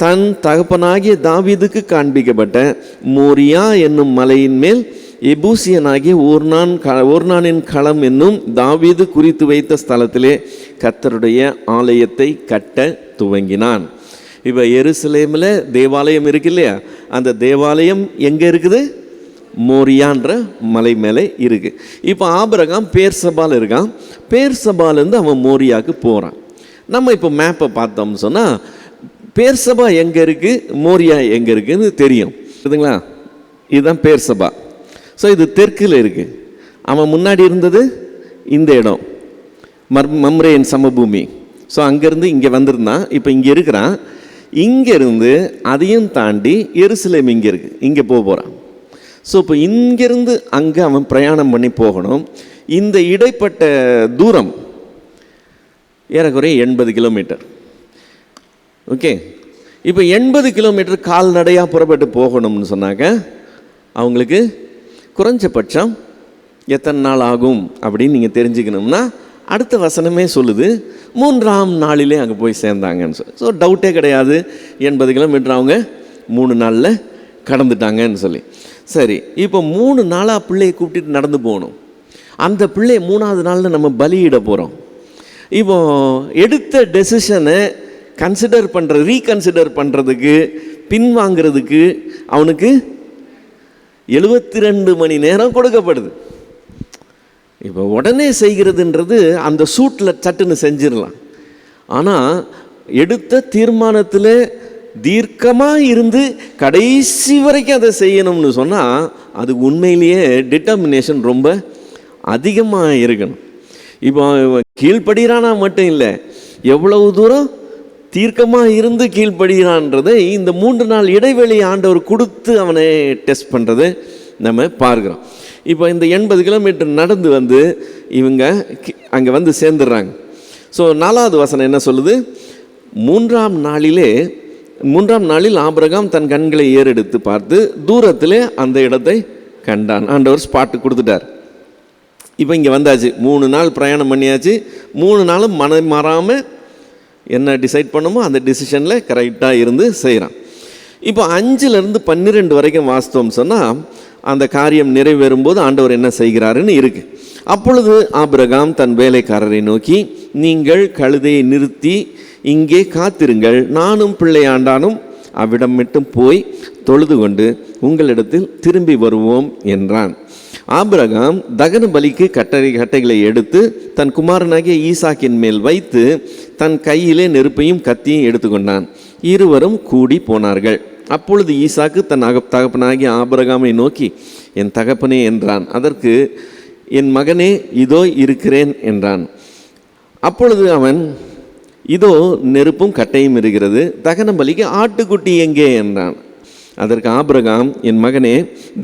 தன் தகப்பனாகிய தாவீதுக்கு காண்பிக்கப்பட்ட மோரியா என்னும் மலையின் மேல் எபூசியனாகிய ஓர்னானின் களம் என்னும் தாவீது குறித்து வைத்த ஸ்தலத்திலே கர்த்தருடைய ஆலயத்தை கட்ட துவங்கினான். இப்போ எருசலேமில் தேவாலயம் இருக்கு இல்லையா, அந்த தேவாலயம் எங்கே இருக்குது? மோரியான்ற மலை மேலே இருக்குது. இப்போ ஆபிரகாம் பேர்சபால் இருக்கான். பேர்சபாலேருந்து அவன் மோரியாவுக்கு போகிறான். நம்ம இப்போ மேப்பை பார்த்தோம்னு சொன்னால் பேர்சபா எங்கே இருக்குது, மோரியா எங்கே இருக்குதுன்னு தெரியும், புரியுதுங்களா? இதுதான் பேர்சபா. ஸோ இது தெற்கில் இருக்குது. அவன் முன்னாடி இருந்தது இந்த இடம் மம்ரேயின் சமபூமி. ஸோ அங்கேருந்து இங்கே வந்திருந்தான். இப்போ இங்கே இருக்கிறான். இங்கேருந்து அதையும் தாண்டி எருசலேம் இங்கே இருக்குது, இங்கே போகிறான். ஸோ இப்போ இங்கேருந்து அங்கே அவன் பிரயாணம் பண்ணி போகணும். இந்த இடைப்பட்ட தூரம் ஏறக்குறைய 80 கிலோமீட்டர். ஓகே, இப்போ 80 கிலோமீட்டர் கால்நடையாக புறப்பட்டு போகணும்னு சொன்னாக்க அவங்களுக்கு குறைஞ்சபட்சம் எத்தனை நாள் ஆகும் அப்படின்னு நீங்கள் தெரிஞ்சுக்கணும்னா அடுத்த வசனமே சொல்லுது, 3ஆம் நாளிலே அங்கே போய் சேர்ந்தாங்கன்னு சொல்லி. ஸோ டவுட்டே கிடையாது, 80 கிலோமீட்டர் அவங்க 3 நாளில் கடந்துட்டாங்கன்னு சொல்லி. சரி, இப்போ 3 நாளாக பிள்ளையை கூப்பிட்டு நடந்து போகணும். அந்த பிள்ளையை 3ஆவது நாளில் நம்ம பலியிட போகிறோம். இப்போ எடுத்த டெசிஷனை ரீகன்சிடர் பண்ணுறதுக்கு, பின்வாங்கிறதுக்கு அவனுக்கு 72 மணி நேரம் கொடுக்கப்படுது. இப்போ உடனே செய்கிறதுன்றது அந்த சூட்டில் சட்டுன்னு செஞ்சிடலாம். ஆனால் எடுத்த தீர்மானத்தில் தீர்க்கமாக இருந்து கடைசி வரைக்கும் அதை செய்யணும்னு சொன்னால் அது உண்மையிலேயே டிட்டர்மினேஷன் ரொம்ப அதிகமாக இருக்கணும். இப்போ கீழ்ப்படுகிறானா மட்டும் இல்லை, எவ்வளவு தூரம் தீர்க்கமாக இருந்து கீழ்ப்படுகிறான்றதை இந்த 3 நாள் இடைவெளி ஆண்டவர் கொடுத்து அவனை டெஸ்ட் பண்ணுறது நம்ம பார்க்குறோம். இப்போ இந்த 80 கிலோமீட்டர் நடந்து வந்து இவங்க அங்கே வந்து சேர்ந்துடுறாங்க. ஸோ 4ஆவது வசனம் என்ன சொல்லுது? 3ஆம் நாளில் ஆபிரகாம் தன் கண்களை ஏறெடுத்து பார்த்து தூரத்திலே அந்த இடத்தை கண்டான். ஆண்டவர் ஸ்பாட்டு கொடுத்துட்டார். இப்போ இங்கே வந்தாச்சு, 3 நாள் பிரயாணம் பண்ணியாச்சு. 3 நாளும் மனம் மாறாமல் என்ன டிசைட் பண்ணுமோ அந்த டிசிஷனில் கரெக்டாக இருந்து செய்கிறான். இப்போ 5லேருந்து 12 வரைக்கும் வாஸ்தவம் சொன்னால் அந்த காரியம் நிறைவேறும்போது ஆண்டவர் என்ன செய்கிறாருன்னு இருக்குது. அப்பொழுது ஆபிரகாம் தன் வேலைக்காரரை நோக்கி, நீங்கள் கழுதையை நிறுத்தி இங்கே காத்திருங்கள், நானும் பிள்ளையாண்டானும் அவ்விடம் மட்டும் போய் தொழுது கொண்டு உங்களிடத்தில் திரும்பி வருவோம் என்றான். ஆபிரகாம் தகன பலிக்கு கட்டைகளை எடுத்து தன் குமாரனாகிய ஈசாக்கின் மேல் வைத்து தன் கையிலே நெருப்பையும் கத்தியும் எடுத்துக்கொண்டான். இருவரும் கூடி போனார்கள். அப்பொழுது ஈசாக்கு தன் தகப்பனாகிய ஆபிரகாமை நோக்கி, என் தகப்பனே என்றான். அதற்கு, என் மகனே, இதோ இருக்கிறேன் என்றான். அப்பொழுது அவன், இதோ நெருப்பும் கட்டையும் இருக்கிறது, தகன பலிக்கு ஆட்டுக்குட்டி எங்கே என்றான். அதற்கு ஆபிரகாம், என் மகனே,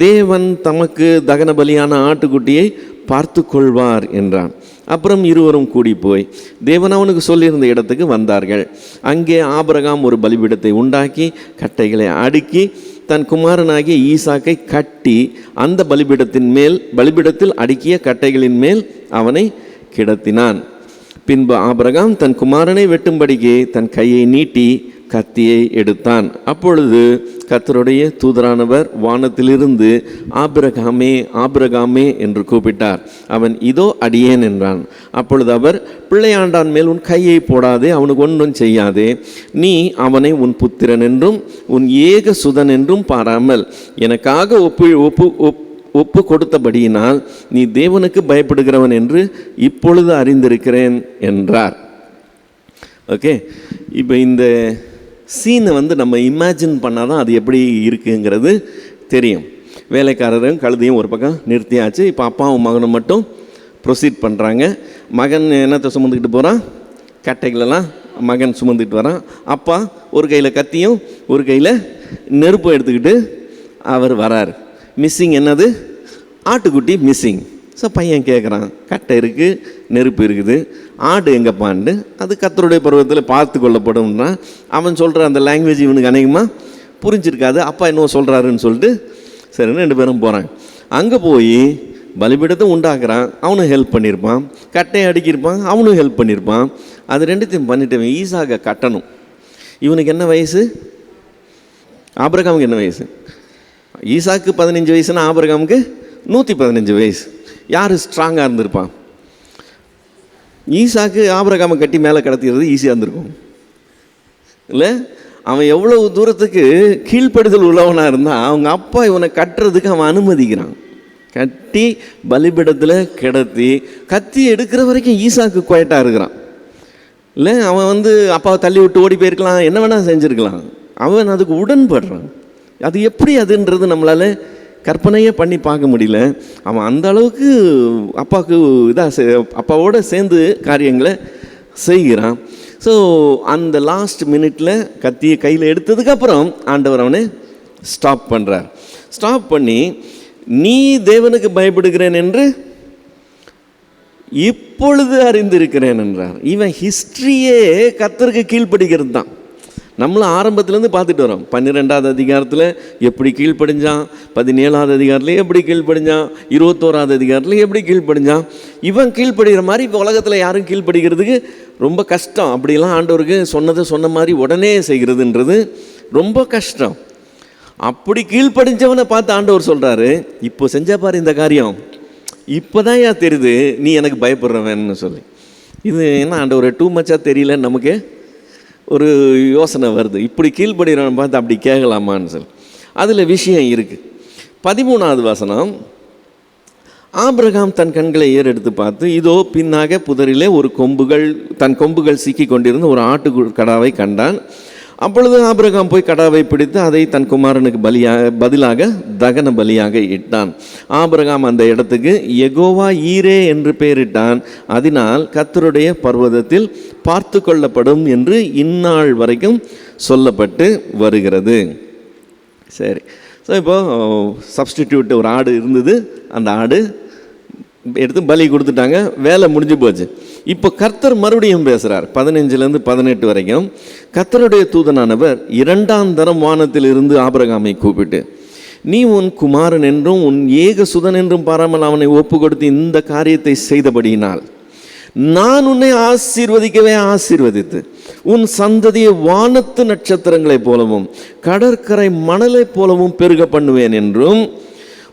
தேவன் தமக்கு தகன பலியான ஆட்டுக்குட்டியை பார்த்து கொள்வார் என்றான். அப்புறம் இருவரும் கூடி போய் தேவன் அவனுக்கு சொல்லியிருந்த இடத்துக்கு வந்தார்கள். அங்கே ஆபிரகாம் ஒரு பலிபீடத்தை உண்டாக்கி கட்டைகளை அடுக்கி தன் குமாரனாகிய ஈசாக்கை கட்டி அந்த பலிபீடத்தில் அடுக்கிய கட்டைகளின் மேல் அவனை கிடத்தினான். பின்பு ஆபிரகாம் தன் குமாரனை வெட்டும்படிக்கு தன் கையை நீட்டி கத்தியை எடுத்தான். அப்பொழுது கர்த்தருடைய தூதரானவர் வானத்திலிருந்து, ஆபிரகாமே, ஆபிரகாமே என்று கூப்பிட்டார். அவன், இதோ அடியேன் என்றான். அப்பொழுது அவர், பிள்ளையாண்டான் மேல் உன் கையை போடாதே, அவனுக்கு ஒன்றும் செய்யாதே. நீ அவனை உன் புத்திரன் என்றும் உன் ஏக சுதன் என்றும் பாராமல் எனக்காக ஒப்பு கொடுத்தபடியினால் நீ தேவனுக்கு பயப்படுகிறவன் என்று இப்பொழுது அறிந்திருக்கிறேன் என்றார். ஓகே, இப்போ இந்த சீனை நம்ம இமேஜின் பண்ணால் தான் அது எப்படி இருக்குங்கிறது தெரியும். வேலைக்காரரும் கழுதையும் ஒரு பக்கம் நிறுத்தியாச்சு. இப்போ அப்பாவும் மகனும் மட்டும் ப்ரொசீட் பண்ணுறாங்க. மகன் என்னத்தை சுமந்துக்கிட்டு போகிறான்? கட்டைகளெல்லாம் மகன் சுமந்துக்கிட்டு வரான். அப்பா ஒரு கையில் கத்தியும் ஒரு கையில் நெருப்பும் எடுத்துக்கிட்டு அவர் வரார். மிஸ்ஸிங் என்னது? ஆட்டுக்குட்டி மிஸ்ஸிங். ஸோ பையன் கேட்குறான், கட்டை இருக்குது, நெருப்பு இருக்குது, ஆடு எங்கப்பான்னு. அது கர்த்தருடைய பருவத்தில் பார்த்து கொள்ளப்படும்னா அவன் சொல்கிற அந்த லாங்குவேஜ் இவனுக்கு அநேகமாக புரிஞ்சிருக்காது. அப்பா என்னவோ சொல்கிறாருன்னு சொல்லிட்டு சரின்னு 2 பேரும் போகிறாங்க. அங்கே போய் பலிபீடத்தை உண்டாக்குறான், அவனும் ஹெல்ப் பண்ணியிருப்பான். கட்டையை அடிக்கிருப்பான், அவனும் ஹெல்ப் பண்ணியிருப்பான். அது 2த்தையும் பண்ணிட்டு ஈசாக்கை கட்டணும். இவனுக்கு என்ன வயசு? ஆபிரகாமுக்கு என்ன வயசு? ஈசாக்கு 15 வயசுனா ஆபிரகாமுக்கு 115 வயசு. யார் ஸ்ட்ராங்காக இருந்திருப்பான்? ஈசாக்கு ஆபிரகாமை கட்டி மேலே கடத்திடுறது ஈஸியாக இருந்திருக்கும் இல்லை? அவன் எவ்வளவு தூரத்துக்கு கீழ்ப்படுதல் உள்ளவனாக இருந்தால் அவங்க அப்பா இவனை கட்டுறதுக்கு அவன் அனுமதிக்கிறான். கட்டி பலிபீடத்தில் கிடத்தி கத்தி எடுக்கிற வரைக்கும் ஈசாக்கு குவைட்டாக இருக்கிறான் இல்லை? அவன் அப்பாவை தள்ளி விட்டு ஓடி போயிருக்கலாம், என்ன வேணால் செஞ்சுருக்கலாம். அவன் அதுக்கு உடன்படுறான். அது எப்படி அதுன்றது நம்மளால் கற்பனையே பண்ணி பார்க்க முடியல. அவன் அந்த அளவுக்கு அப்பாவோடு சேர்ந்து காரியங்களை செய்கிறான். ஸோ அந்த லாஸ்ட் மினிட்ல கத்தியை கையில் எடுத்ததுக்கப்புறம் ஆண்டவர் அவனை ஸ்டாப் பண்ணுறார். ஸ்டாப் பண்ணி, நீ தேவனுக்கு பயப்படுகிறேன் என்று இப்பொழுது அறிந்திருக்கிறேன் என்றார். இவன் ஹிஸ்ட்ரியே கர்த்தருக்கு கீழ்ப்படுகிறது தான். நம்மளும் ஆரம்பத்துலேருந்து பார்த்துட்டு வரோம். 12வது அதிகாரத்தில் எப்படி கீழ்ப்படிஞ்சான், 17வது அதிகாரத்தில் எப்படி கீழ்ப்படிஞ்சான், 21வது அதிகாரத்தில் எப்படி கீழ்ப்படிஞ்சான். இவன் கீழ்ப்படுகிற மாதிரி இப்போ உலகத்தில் யாரும் கீழ்ப்படுகிறதுக்கு ரொம்ப கஷ்டம். அப்படிலாம் ஆண்டவருக்கு சொன்ன மாதிரி உடனே செய்கிறதுன்றது ரொம்ப கஷ்டம். அப்படி கீழ்ப்படிஞ்சவனை பார்த்து ஆண்டவர் சொல்கிறாரு, இப்போ செஞ்சா பாரு இந்த காரியம், இப்போ தான் தெரியுது நீ எனக்கு பயப்படுறவன்னு சொல்லி. இது என்ன ஆண்டவர் டூ மச்சாக தெரியல, நமக்கு ஒரு யோசனை வருது. இப்படி கீழ்ப்படுகிறவன் பார்த்து அப்படி கேட்கலாமான்னு சொல்லி. அதில் விஷயம் இருக்குது. 13வது வசனம், ஆபிரகாம் தன் கண்களை ஏறெடுத்து பார்த்து, இதோ பின்னாக புதரிலே தன் கொம்புகள் சிக்கி கொண்டிருந்த ஒரு ஆட்டுக்கடாவை கண்டான். அப்பொழுது ஆபிரகாம் போய் கடாவை பிடித்து அதை தன் குமாரனுக்கு பதிலாக தகன பலியாக இட்டான். ஆபிரகாம் அந்த இடத்துக்கு யெகோவா ஈரே என்று பெயரிட்டான். அதனால் கர்த்தருடைய பர்வதத்தில் பார்த்து கொள்ளப்படும் என்று இந்நாள் வரைக்கும் சொல்லப்பட்டு வருகிறது. சரி, ஸோ இப்போது சப்ஸ்டிடியூட் ஒரு ஆடு இருந்தது, அந்த ஆடு எடுத்து பலி கொடுத்துட்டாங்க, வேலை முடிஞ்சு போச்சு. இப்போ கர்த்தர் மறுபடியும் பேசுகிறார். 15லேருந்து 18 வரைக்கும் கர்த்தருடைய தூதனானவர் 2ஆம் தரம் வானத்தில் இருந்து ஆபிரகாமை கூப்பிட்டு, நீ உன் குமாரன் என்றும் உன் ஏக சுதன் என்றும் பாராமல் அவனை ஒப்பு கொடுத்து இந்த காரியத்தை செய்தபடியினால் நான் உன்னை ஆசீர்வதித்து உன் சந்ததியை வானத்து நட்சத்திரங்களைப் போலவும் கடற்கரை மணலைப் போலவும் பெருக பண்ணுவேன் என்றும்,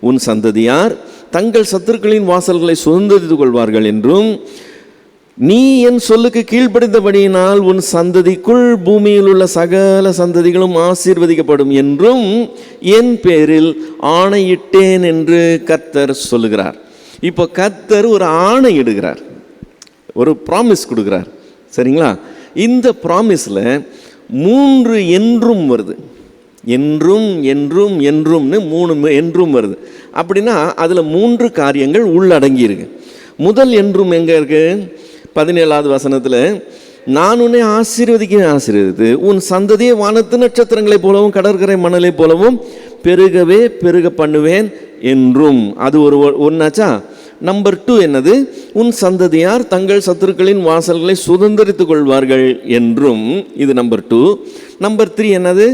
உன் சந்ததியார் தங்கள் சத்துருக்களின் வாசல்களை சுதந்திரித்துக் கொள்வார்கள் என்றும், நீ என் சொல்லுக்கு கீழ்ப்படிந்தபடியினால் உன் சந்ததிக்குள் பூமியில் உள்ள சகல சந்ததிகளும் ஆசீர்வதிக்கப்படும் என்றும் என் பேரில் ஆணையிட்டேன் என்று கர்த்தர் சொல்லுகிறார். இப்போ கர்த்தர் ஒரு ஆணை இடுகிறார், ஒரு ப்ராமிஸ் கொடுக்குறார். சரிங்களா? இந்த ப்ராமிஸில் 3 என்றும் வருது. என்றும் என்றும் என்றும்னு 3 என்றும் வருது. அப்படின்னா அதில் 3 காரியங்கள் உள்ளடங்கி இருக்கு. முதல் என்றும் எங்கே இருக்கு? 17வது வசனத்தில், நான் உன்னை ஆசீர்வதித்து உன் சந்ததியை வானத்து நட்சத்திரங்களைப் போலவும் கடற்கரை மணலை போலவும் பெருக பண்ணுவேன் என்றும். அது ஒன்னாச்சா? நம்பர் 2 என்னது? உன் சந்ததியார் தங்கள் சத்துருக்களின் வாசல்களை சுதந்திரித்துக் கொள்வார்கள் என்றும். இது நம்பர் 2. நம்பர் 3 என்னது?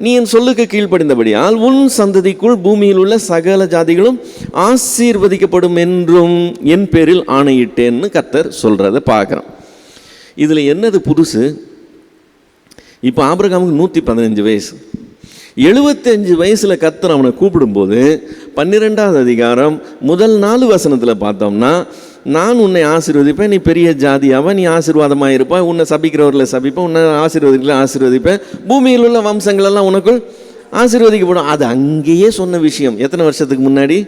நீ என் சொல்லுக்கு கீழ்ப்படிந்தபடியால் உன் சந்ததிக்குள் பூமியில் உள்ள சகல ஜாதிகளும் ஆசீர்வதிக்கப்படும் என்றும் என் பேரில் ஆணையிட்டேன்னு கர்த்தர் சொல்கிறத பார்க்குறோம். இதில் என்னது புதுசு? இப்போ ஆபிரகாமுக்கு 115 வயசு. 75 வயசில் கர்த்தர் அவனை கூப்பிடும்போது 12வது அதிகாரம் முதல் 4 வசனத்தில் பார்த்தோம்னா, நான் உன்னை ஆசீர்வதிப்பேன், நீ பெரிய ஜாதியாவ, நீ ஆசீர்வாதமாக இருப்பாய், உன்னை சபிக்கிறவர்களை சபிப்பேன், உன்னை ஆசீர்வதிப்பேன், பூமியில் உள்ள வம்சங்களெல்லாம் உனக்குள் ஆசீர்வதிக்கப்படும். அது அங்கேயே சொன்ன விஷயம். எத்தனை வருஷத்துக்கு முன்னாடி?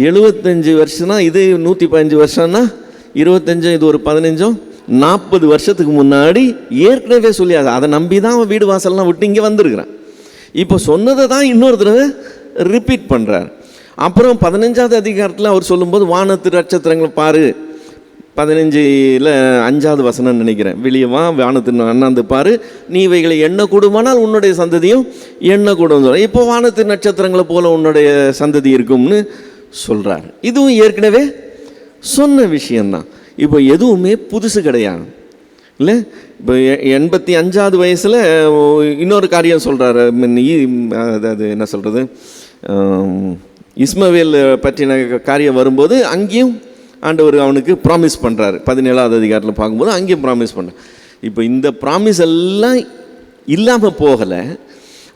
75 வருஷம்னா இது 115 வருஷம்னா 25, இது ஒரு 15, 40 வருஷத்துக்கு முன்னாடி ஏற்கனவே சொல்லியாது. அதை நம்பி தான் அவன் வீடு வாசல்லாம் விட்டு இங்கே வந்திருக்கிறான். இப்போ சொன்னதை தான் இன்னொரு தடவை ரிப்பீட் பண்ணுறார். அப்புறம் 15வது அதிகாரத்தில் அவர் சொல்லும்போது, வானத்து நட்சத்திரங்களை பாரு, 15ல் 5வது வசனம் நினைக்கிறேன், வெளியே வா, வானத்து அண்ணாந்து பாரு, நீ இவைகளை எண்ண கூடுமானால் உன்னுடைய சந்ததியும் எண்ண கூடும். இப்போ வானத்து நட்சத்திரங்களை போல உன்னுடைய சந்ததி இருக்கும்னு சொல்கிறார். இதுவும் ஏற்கனவே சொன்ன விஷயந்தான். இப்போ எதுவுமே புதுசு கிடையாது இல்லை. இப்போ 85வது வயசில் இன்னொரு காரியம் சொல்கிறாரு. அது என்ன சொல்கிறது, இஸ்மவேல் பற்றின காரியம் வரும்போது அங்கேயும் ஆண்டவர் அவனுக்கு ப்ராமிஸ் பண்ணுறாரு. 17வது அதிகாரத்தில் பார்க்கும்போது அங்கேயும் ப்ராமிஸ் பண்ணுறார். இப்போ இந்த ப்ராமிஸ் எல்லாம் இல்லாமல் போகலை.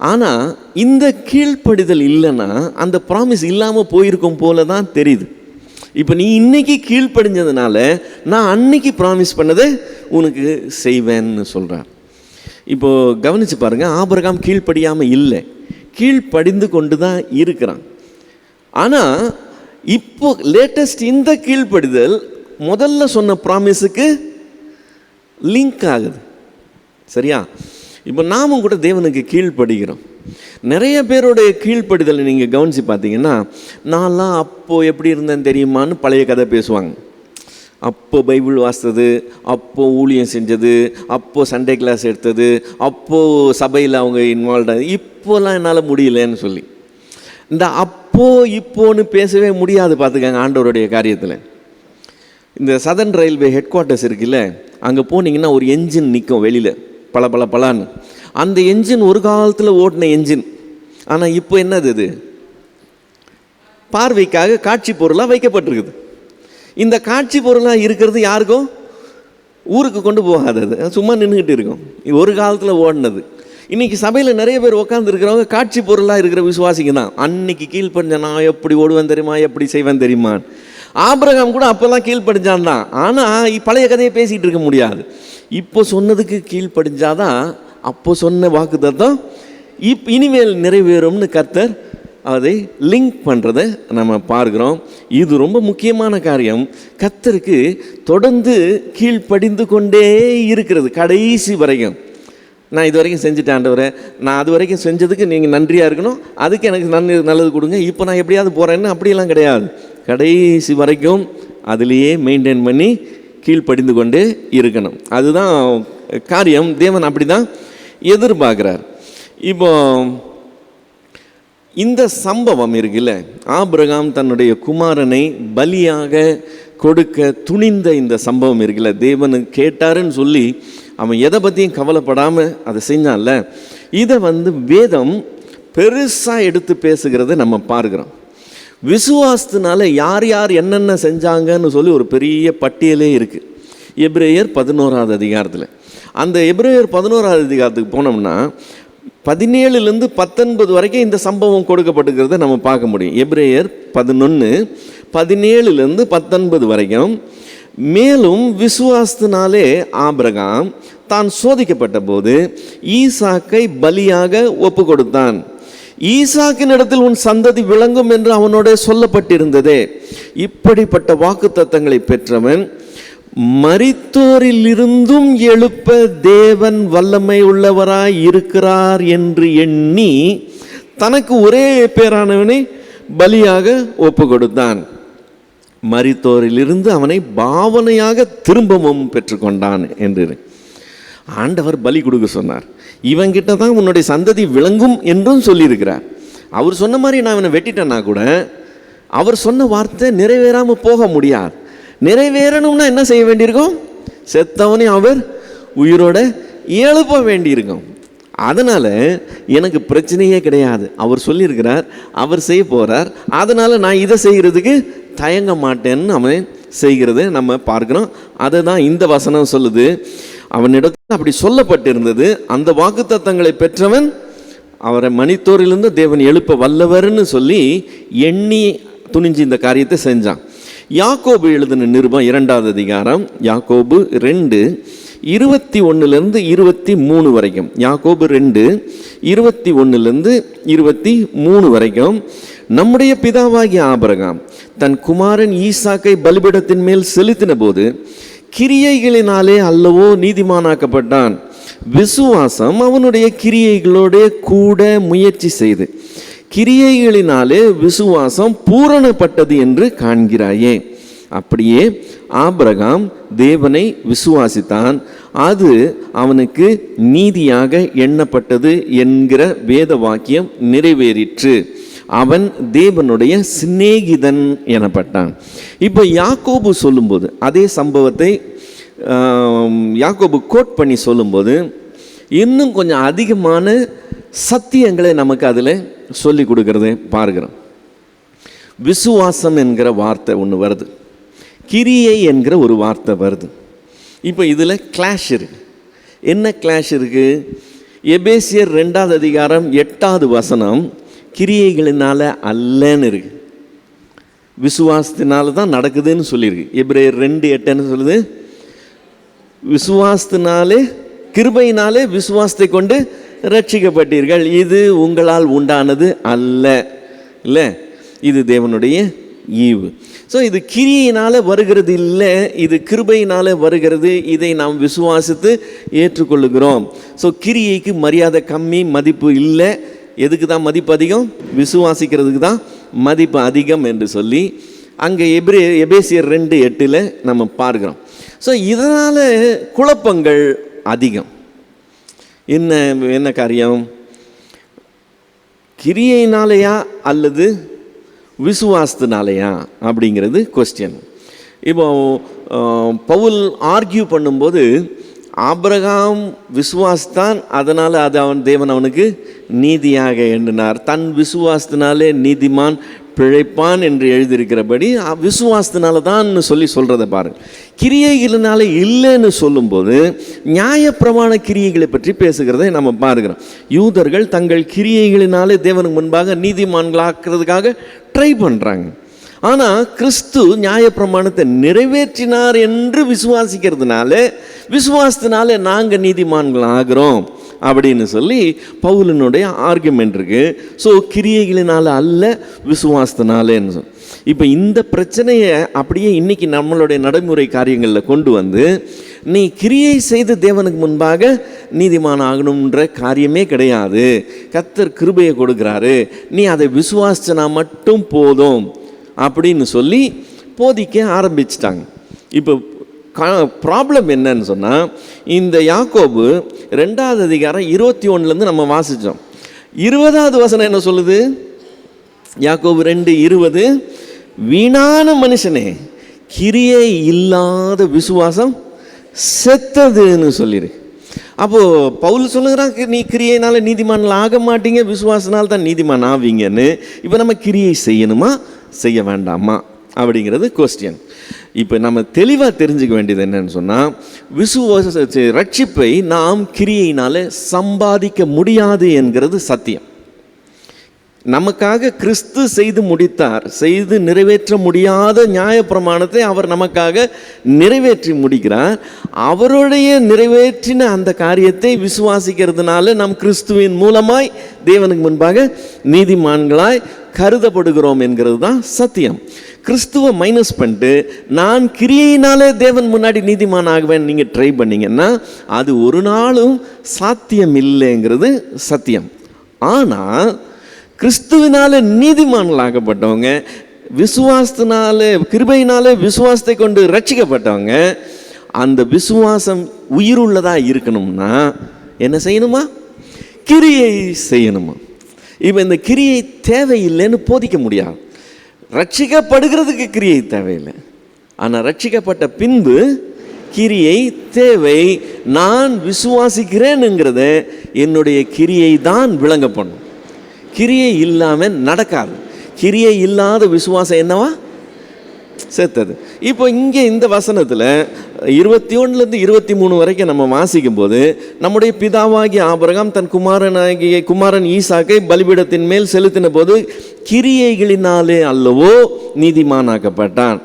ஆனால் இந்த கீழ்ப்படிதல் இல்லைன்னா அந்த ப்ராமிஸ் இல்லாமல் போயிருக்கும் போல தான் தெரியுது. இப்போ நீ இன்னைக்கு கீழ்ப்படிஞ்சதுனால நான் அன்னைக்கு ப்ராமிஸ் பண்ணதை உனக்கு செய்வேன்னு சொல்கிறார். இப்போது கவனித்து பாருங்கள், ஆபிரகாம் கீழ்ப்படியாமல் இல்லை, கீழ்ப்படிந்து கொண்டு தான் இருக்கிறான். ஆனால் இப்போ லேட்டஸ்ட் இந்த கீழ்ப்படிதல் முதல்ல சொன்ன ப்ராமிஸுக்கு லிங்க் ஆகுது. சரியா? இப்போ நாமும் கூட தேவனுக்கு கீழ்ப்படுகிறோம். நிறைய பேருடைய கீழ்ப்படிதலை நீங்கள் கவனித்து பார்த்தீங்கன்னா, நான்லாம் அப்போது எப்படி இருந்தேன்னு தெரியுமான்னு பழைய கதை பேசுவாங்க. அப்போது பைபிள் வாசித்தது, அப்போது ஊழியம் செஞ்சது, அப்போது சண்டே கிளாஸ் எடுத்தது, அப்போது சபையில் அவங்க இன்வால்வ் ஆகுது, இப்போலாம் என்னால் முடியலன்னு சொல்லி இந்த அப்போ இப்போன்னு பேசவே முடியாது. பார்த்துக்கங்க ஆண்டவருடைய காரியத்தில். இந்த சதர்ன் ரயில்வே ஹெட் குவார்ட்டர்ஸ் இருக்குல்ல, அங்கே போனீங்கன்னா ஒரு என்ஜின் நிற்கும் வெளியில் பலான்னு. அந்த என்ஜின் ஒரு காலத்தில் ஓட்டின என்ஜின். ஆனால் இப்போ என்னது, இது பார்வைக்காக காட்சி பொருளாக வைக்கப்பட்டிருக்குது. இந்த காட்சி பொருளாக இருக்கிறது யாருக்கும் ஊருக்கு கொண்டு போகாதது, சும்மா நின்றுக்கிட்டு இருக்கும். ஒரு காலத்தில் ஓடினது. இன்றைக்கி சபையில் நிறைய பேர் உட்காந்துருக்கிறவங்க காட்சி பொருளாக இருக்கிற விசுவாசிங்க தான். அன்னைக்கு கீழ்ப்படிஞ்ச நான் எப்படி ஓடுவேன் தெரியுமா, எப்படி செய்வேன் தெரியுமா. ஆபிரகாம் கூட அப்போல்லாம் கீழ்ப்படிஞ்சான் தான். ஆனால் பழைய கதையை பேசிகிட்டு இருக்க முடியாது. இப்போ சொன்னதுக்கு கீழ்ப்படிஞ்சாதான் அப்போ சொன்ன வாக்குத்தத்தம் இனிமேல் நிறைவேறும்னு கர்த்தர் அதை லிங்க் பண்ணுறதை நம்ம பார்க்குறோம். இது ரொம்ப முக்கியமான காரியம். கர்த்தருக்கு தொடர்ந்து கீழ்ப்படிந்து கொண்டே இருக்கிறது கடைசி வரைக்கும். நான் இது வரைக்கும் செஞ்சுட்டேன் ஆண்டவரே, நான் அது வரைக்கும் செஞ்சதுக்கு நீங்கள் நன்றியாக இருக்கணும், அதுக்கு எனக்கு நல்லது கொடுங்க, இப்போ நான் எப்படியாவது போகிறேன்னு அப்படியெல்லாம் கிடையாது. கடைசி வரைக்கும் அதிலேயே மெயின்டைன் பண்ணி கீழ்ப்படிந்து கொண்டே இருக்கணும். அதுதான் காரியம். தேவன் அப்படி தான் எதிர்பார்க்குறார். இப்போ இந்த சம்பவம் இருக்குல்ல, ஆபிரகாம் தன்னுடைய குமாரனை பலியாக கொடுக்க துணிந்த இந்த சம்பவம் இருக்குல்ல, தேவனுக்கு கேட்டாருன்னு சொல்லி அவன் எதை பற்றியும் கவலைப்படாமல் அதை செஞ்சான்ல, இதை வேதம் பெருசாக எடுத்து பேசுகிறத நம்ம பார்க்குறோம். விசுவாசத்தினால யார் யார் என்னென்ன செஞ்சாங்கன்னு சொல்லி ஒரு பெரிய பட்டியலே இருக்குது எபிரேயர் 11வது அதிகாரத்தில். அந்த எபிரேயர் 11வது அதிகாரத்துக்கு போனோம்னா 17லேருந்து 19 வரைக்கும் இந்த சம்பவம் கொடுக்கப்பட்டுக்கிறத நம்ம பார்க்க முடியும். எபிரேயர் 11 17லேருந்து 19 வரைக்கும். மேலும் விசுவாசத்தினாலே ஆபிரகாம் தான் சோதிக்கப்பட்ட போது ஈசாக்கை பலியாக ஒப்பு கொடுத்தான். ஈசாக்கின் இடத்தில் உன் சந்ததி விளங்கும் என்று அவனோட சொல்லப்பட்டிருந்ததே. இப்படிப்பட்ட வாக்குத்தத்தங்களை பெற்றவன் மரித்தோரில் இருந்தும் எழுப்ப தேவன் வல்லமை உள்ளவராய் இருக்கிறார் என்று எண்ணி தனக்கு ஒரே பேரானவனை பலியாக ஒப்பு கொடுத்தான். மரித்தோரிலிருந்து அவனை பாவனையாக திரும்பவும் பெற்றுக்கொண்டான் என்று ஆண்டவர் பலி கொடுக்க சொன்னார். இவங்கிட்ட தான் உன்னுடைய சந்ததி விளங்கும் என்றும் சொல்லியிருக்கிறார். அவர் சொன்ன மாதிரி நான் இவனை வெட்டிட்டேன்னா கூட அவர் சொன்ன வார்த்தை நிறைவேறாமல் போக முடியாது. நிறைவேறணும்னா என்ன செய்ய வேண்டியிருக்கும்? செத்தவனே அவர் உயிரோட எழுப்ப வேண்டியிருக்கும். அதனால் எனக்கு பிரச்சனையே கிடையாது. அவர் சொல்லியிருக்கிறார், அவர் செய்ய போகிறார், அதனால் நான் இதை செய்கிறதுக்கு தயங்க மாட்டேன்னு அவன் செய்கிறத நம்ம பார்க்குறோம். அதை தான் இந்த வசனம் சொல்லுது. அவனிடத்தில் அப்படி சொல்லப்பட்டிருந்தது. அந்த வாக்குத்தத்தங்களை பெற்றவன் அவரை மனிதோரிலிருந்து தேவன் எழுப்ப வல்லவர்னு சொல்லி எண்ணி துணிஞ்சு இந்த காரியத்தை செஞ்சான். யாக்கோபு எழுதின நிருபம் 2வது அதிகாரம், யாக்கோபு 2:21 23 வரைக்கும். யாக்கோபு 2:21 23 வரைக்கும். நம்முடைய பிதாவாகிய ஆபிரகாம் தன் குமாரன் ஈசாக்கை பலிபீடத்தின் மேல் செலுத்தின போது கிரியைகளினாலே அல்லவோ நீதிமானாக்கப்பட்டான். விசுவாசம் அவனுடைய கிரியைகளோட கூட முயற்சி செய்து கிரியைகளினாலே விசுவாசம் பூரணப்பட்டது என்று காண்கிறாயே. அப்படியே ஆபிரகாம் தேவனை விசுவாசித்தான், அது அவனுக்கு நீதியாக எண்ணப்பட்டது என்கிற வேத வாக்கியம் நிறைவேறிற்று. அவன் தேவனுடைய சிநேகிதன் எனப்பட்டான். இப்போ யாக்கோபு சொல்லும்போது அதே சம்பவத்தை யாக்கோபு கோட் பண்ணி சொல்லும்போது இன்னும் கொஞ்சம் அதிகமான சத்தியங்களை நமக்கு அதில் சொல்லி கொடுக்கறது பார்க்கிறோம். விசுவாசம் என்கிற வார்த்தை ஒன்று வருது, கிரியை என்கிற ஒரு வார்த்தை வருது. இப்போ இதில் கிளாஷ் இருக்கு. என்ன கிளாஷ் இருக்கு? எபேசியர் 2வது அதிகாரம் 8வது வசனம் கிரியைகளினால அல்லன்னு இருக்கு, விசுவாசத்தினால தான் நடக்குதுன்னு சொல்லியிருக்கு. எபிரேயர் 2:8 என்ன சொல்லுது? விசுவாசத்தினாலே, கிருபையினாலே விசுவாசத்தை கொண்டு ரட்சிக்கப்பட்டீர்கள், இது உங்களால் உண்டானது அல்ல, இல்லை, இது தேவனுடைய ஈவு. ஸோ இது கிரியினால் வருகிறது இல்லை, இது கிருபையினால் வருகிறது. இதை நாம் விசுவாசித்து ஏற்றுக்கொள்ளுகிறோம். ஸோ கிரியைக்கு மரியாதை கம்மி, மதிப்பு இல்லை. எதுக்கு தான் மதிப்பு அதிகம்? விசுவாசிக்கிறதுக்கு தான் மதிப்பு அதிகம் என்று சொல்லி அங்கே எபேசியர் 2:8 நம்ம பார்க்கிறோம். ஸோ இதனால் குழப்பங்கள் அதிகம். என்ன காரியம்? கிரியையினாலையா அல்லது விசுவாசத்தினாலையா அப்படிங்கிறது கொஸ்டின். இப்போ பவுல் ஆர்கியூ பண்ணும்போது ஆபிரகாம் விசுவாசத்தான், அதனால் அது தேவன் அவனுக்கு நீதியாக எண்ணினார், தன் விசுவாசத்தினாலே நீதிமான் பிழைப்பான் என்று எழுதியிருக்கிறபடி விசுவாசத்தினால தான் சொல்கிறத பாருங்க. கிரியைகளினால இல்லைன்னு சொல்லும்போது நியாயப்பிரமாண கிரியைகளை பற்றி பேசுகிறதை நம்ம பார்க்கிறோம். யூதர்கள் தங்கள் கிரியைகளினாலே தேவனுக்கு முன்பாக நீதிமான்களாக்குறதுக்காக ட்ரை பண்ணுறாங்க. ஆனால் கிறிஸ்து நியாயப்பிரமாணத்தை நிறைவேற்றினார் என்று விசுவாசத்தினால நாங்கள் நீதிமான்கள் ஆகிறோம் அப்படின்னு சொல்லி பவுலினுடைய ஆர்குமெண்ட் இருக்கு. ஸோ கிரியைகளினால அல்ல, விசுவாசத்தினாலேன்னு சொல்லி. இப்போ இந்த பிரச்சனையை அப்படியே இன்னைக்கு நம்மளுடைய நடைமுறை காரியங்களில் கொண்டு வந்து, நீ கிரியை செய்து தேவனுக்கு முன்பாக நீதிமான் ஆகணுன்ற காரியமே கிடையாது, கர்த்தர் கிருபையை கொடுக்குறாரு, நீ அதை விசுவாசிச்சனா மட்டும் போதும் அப்படின்னு சொல்லி போதிக்க ஆரம்பிச்சிட்டாங்க. இப்போ ப்ராப்ளம் என்னன்னு சொன்னால், இந்த யாக்கோபு 2வது அதிகாரம் 21 நம்ம வாசித்தோம். 20வது வசனம் என்ன சொல்லுது? யாக்கோபு 2:20, வீணான மனுஷனே, கிரியை இல்லாத விசுவாசம் செத்ததுன்னு சொல்லிடு. அப்போது பவுல் சொல்லுகிறான், நீ கிரியைனால நீதிமான்கள் ஆக மாட்டீங்க, விசுவாசனால் தான் நீதிமான் ஆவீங்கன்னு. இப்போ நம்ம கிரியை செய்யணுமா செய்ய வேண்டாமா அப்படிங்கிறது கொஸ்டின். இப்போ நம்ம தெளிவாக தெரிஞ்சுக்க வேண்டியது என்னன்னு சொன்னால், ரட்சிப்பை நாம் கிரியையினால சம்பாதிக்க முடியாது என்கிறது சத்தியம். நமக்காக கிறிஸ்து செய்து முடித்தார். செய்து நிறைவேற்ற முடியாத நியாயப்பிரமாணத்தை அவர் நமக்காக நிறைவேற்றி முடிக்கிறார். அவருடைய நிறைவேற்றின அந்த காரியத்தை விசுவாசிக்கிறதுனால நாம் கிறிஸ்துவின் மூலமாய் தேவனுக்கு முன்பாக நீதிமான்களாய் கருதப்படுகிறோம் என்கிறது தான் சத்தியம். கிறிஸ்துவை மைனஸ் பண்ணிட்டு நான் கிரியையினாலே தேவன் முன்னாடி நீதிமான் ஆகுவேன் நீங்கள் ட்ரை பண்ணிங்கன்னா அது ஒரு நாளும் சாத்தியம் இல்லைங்கிறது சத்தியம். ஆனால் கிறிஸ்துவினால நீதிமான்களாகப்பட்டவங்க, விசுவாசத்தினால, கிருபையினாலே விசுவாசத்தை கொண்டு ரட்சிக்கப்பட்டவங்க, அந்த விசுவாசம் உயிருள்ளதாக இருக்கணும்னா என்ன செய்யணுமா? கிரியை செய்யணுமா? இப்போ இந்த கிரியை தேவையில்லைன்னு போதிக்க முடியாது. ரட்சிக்கப்படுகிறதுக்கு கிரியை தேவையில்லை, ஆனால் ரட்சிக்கப்பட்ட பின்பு கிரியை தேவை. நான் விசுவாசிக்கிறேனுங்கிறத என்னுடைய கிரியை தான் விளங்க பண்ணும். கிரியை இல்லாமல் நடக்காது. கிரியை இல்லாத விசுவாசம் என்னவா? சேர்த்தது. இப்போ இங்கே இந்த வசனத்தில் 21 23 வரைக்கும் நம்ம வாசிக்கும் போது, நம்முடைய பிதாவாகிய ஆபிரகாம் தன் குமாரன் ஈசாக்கை பலிபீடத்தின் மேல் செலுத்தின போது கிரியைகளினாலே அல்லவோ நீதிமானாக்கப்பட்டான்.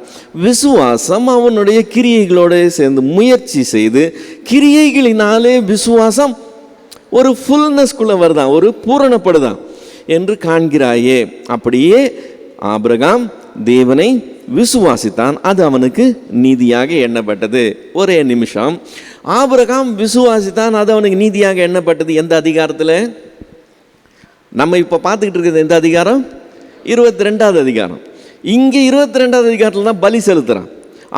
விசுவாசம் அவனுடைய கிரியைகளோடு சேர்ந்து முயற்சி செய்து கிரியைகளினாலே விசுவாசம் ஒரு ஃபுல்னஸ்குள்ளே வருதான், ஒரு பூரணப்படுதான் என்று காண்கிறாயே. அப்படியே ஆபிரகாம் தேவனை விசுவாசித்தான், அது அவனுக்கு நீதியாக எண்ணப்பட்டது. ஒரே நிமிஷம், ஆபிரகாம் விசுவாசித்தான், அது அவனுக்கு நீதியாக எண்ணப்பட்டது. எந்த அதிகாரத்தில்? நம்ம இப்போ பார்த்துக்கிட்டு இருக்கிறது எந்த அதிகாரம்? 22வது அதிகாரம். இங்கே 22வது அதிகாரத்தில் தான் பலி செலுத்துகிறான்.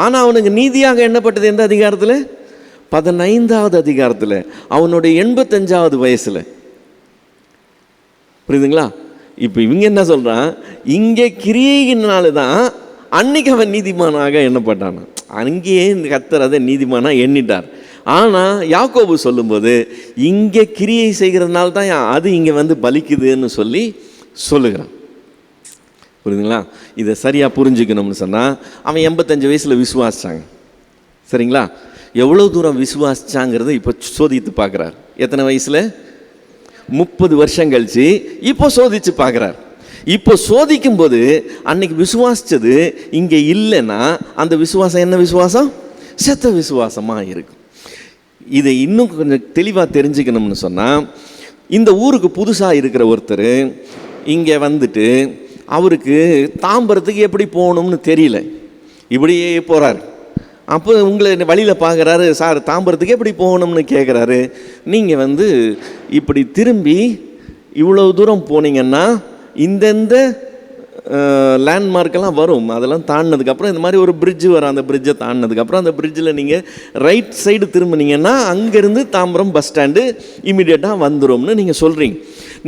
ஆனால் அவனுக்கு நீதியாக எண்ணப்பட்டது எந்த அதிகாரத்தில்? 15வது அதிகாரத்தில், அவனுடைய 85வது வயசில். புரியுதுங்களா? இப்போ இவங்க என்ன சொல்கிறான், இங்கே கிரியையினால தான் அன்னைக்கு அவன் நீதிமானாக எண்ணப்பட்டான். அங்கேயே இந்த கர்த்தர் அதை நீதிமானாக எண்ணிட்டார். ஆனால் யாக்கோபு சொல்லும்போது இங்கே கிரியை செய்கிறதுனால தான் அது இங்கே வந்து பலிக்குதுன்னு சொல்லி சொல்லுகிறான். புரியுதுங்களா? இதை சரியாக புரிஞ்சுக்கணும்னு சொன்னால், அவன் 85 வயசில் விசுவாசிச்சாங்க. சரிங்களா? எவ்வளோ தூரம் விசுவாசிச்சாங்கிறத இப்போ சோதித்து பார்க்குறார். எத்தனை வயசில்? 30 வருஷம் கழிச்சு இப்போ சோதித்து பார்க்குறார். இப்போ சோதிக்கும் போது அன்னைக்கு விசுவாசித்தது இங்கே இல்லைன்னா அந்த விசுவாசம் என்ன விசுவாசம்? செத்த விசுவாசமாக இருக்கும். இதை இன்னும் கொஞ்சம் தெளிவாக தெரிஞ்சுக்கணும்னு சொன்னால், இந்த ஊருக்கு புதுசாக இருக்கிற ஒருத்தர் இங்கே வந்துட்டு அவருக்கு தாம்பரத்துக்கு எப்படி போகணும்னு தெரியல, இப்படியே போகிறார். அப்போ உங்களை வழியில் பார்க்குறாரு, சார் தாம்பரத்துக்கு எப்படி போகணும்னு கேட்குறாரு. நீங்கள் வந்து இப்படி திரும்பி இவ்வளோ தூரம் போனீங்கன்னா இந்தந்த லேண்ட்மார்க்கெல்லாம் வரும், அதெல்லாம் தாண்டினதுக்கப்புறம் இந்த மாதிரி ஒரு பிரிட்ஜு வரும், அந்த பிரிட்ஜை தாண்டினதுக்கப்புறம் அந்த பிரிட்ஜில் நீங்கள் ரைட் சைடு திரும்பினீங்கன்னா அங்கேருந்து தாம்பரம் பஸ் ஸ்டாண்டு இமீடியட்டாக வந்துடும்னு நீங்கள் சொல்கிறீங்க.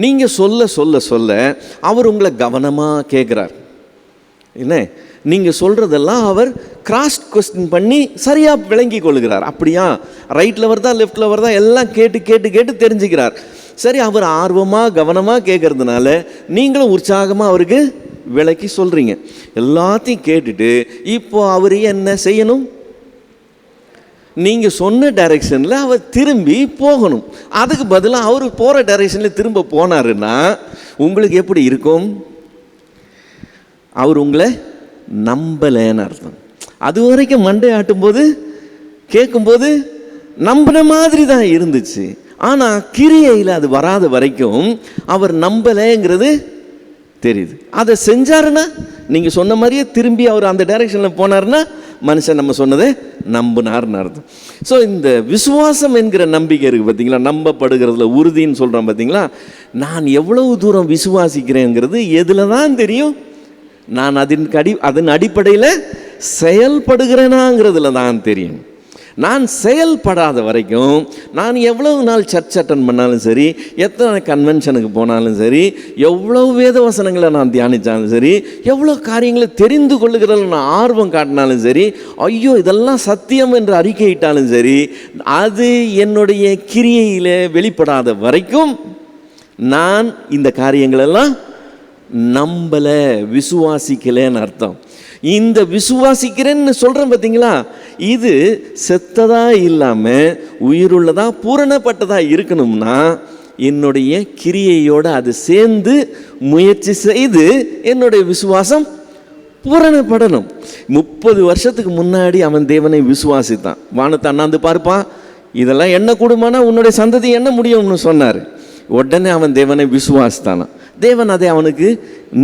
நீங்கள் சொல்ல சொல்ல சொல்ல அவர் உங்களை கவனமாக கேட்குறார். என்ன நீங்கள் சொல்கிறதெல்லாம் அவர் கிராஸ் கொஸ்டின் பண்ணி சரியாக விளங்கி கொள்கிறார். அப்படியா, ரைட்டில் வருதா லெஃப்டில் வருதா எல்லாம் கேட்டு கேட்டு கேட்டு தெரிஞ்சுக்கிறார். சரி, அவர் ஆர்வமாக கவனமாக கேட்கறதுனால நீங்களும் உற்சாகமாக அவருக்கு விளக்கி சொல்கிறீங்க. எல்லாத்தையும் கேட்டுட்டு இப்போ அவர் என்ன செய்யணும்? நீங்கள் சொன்ன டைரெக்ஷனில் அவர் திரும்பி போகணும். அதுக்கு பதிலாக அவர் போகிற டைரெக்ஷனில் திரும்ப போனாருன்னா உங்களுக்கு எப்படி இருக்கும்? அவர் உங்களை நம்பலைன்னு அர்த்தம். அது வரைக்கும் மண்டை ஆட்டும்போது கேட்கும்போது நம்பின மாதிரி தான் இருந்துச்சு. ஆனால் கிரியையில் அது வராத வரைக்கும் அவர் நம்பலைங்கிறது தெரியுது. அதை செஞ்சாருன்னா, நீங்கள் சொன்ன மாதிரியே திரும்பி அவர் அந்த டைரெக்ஷனில் போனார்னா மனுஷன் நம்ம சொன்னதை நம்பினார்னு அர்த்தம். ஸோ இந்த விசுவாசம் என்கிற நம்பிக்கை இருக்குது பார்த்தீங்களா, நம்பப்படுகிறதுல உறுதின்னு சொல்கிறோம் பார்த்தீங்களா. நான் எவ்வளவு தூரம் விசுவாசிக்கிறேங்கிறது எதில் தான் தெரியும்? நான் அதன் அடிப்படையில் செயல்படுகிறேனாங்கிறதுல தான் தெரியும். நான் செயல்படாத வரைக்கும் நான் எவ்வளவு நாள் சர்ச் அட்டன் பண்ணாலும் சரி, எத்தனை கன்வென்ஷனுக்கு போனாலும் சரி, எவ்வளவு வேத வசனங்களை நான் தியானித்தாலும் சரி, எவ்வளோ காரியங்களை தெரிந்து கொள்ளுகிறதில் நான் ஆர்வம் காட்டினாலும் சரி, ஐயோ இதெல்லாம் சத்தியம் என்று அறிக்கையிட்டாலும் சரி, அது என்னுடைய கிரியையில் வெளிப்படாத வரைக்கும் நான் இந்த காரியங்களெல்லாம் நம்பலை, விசுவாசிக்கலைன்னு அர்த்தம். இந்த விசுவாசிக்கிறேன்னு சொல்கிறேன் பார்த்தீங்களா, இது செத்ததாக இல்லாமல் உயிருள்ளதாக பூரணப்பட்டதாக இருக்கணும்னா என்னுடைய கிரியையோடு அது சேர்ந்து முயற்சி செய்து என்னுடைய விசுவாசம் பூரணப்படணும். 30 வருஷத்துக்கு முன்னாடி அவன் தேவனை விசுவாசித்தான். வானத்தை அண்ணாந்து பார்ப்பான், இதெல்லாம் என்ன கூடுமானா உன்னுடைய சந்ததி என்ன முடியும்னு சொன்னார். உடனே அவன் தேவனை விசுவாசித்தானான். தேவன் அதை அவனுக்கு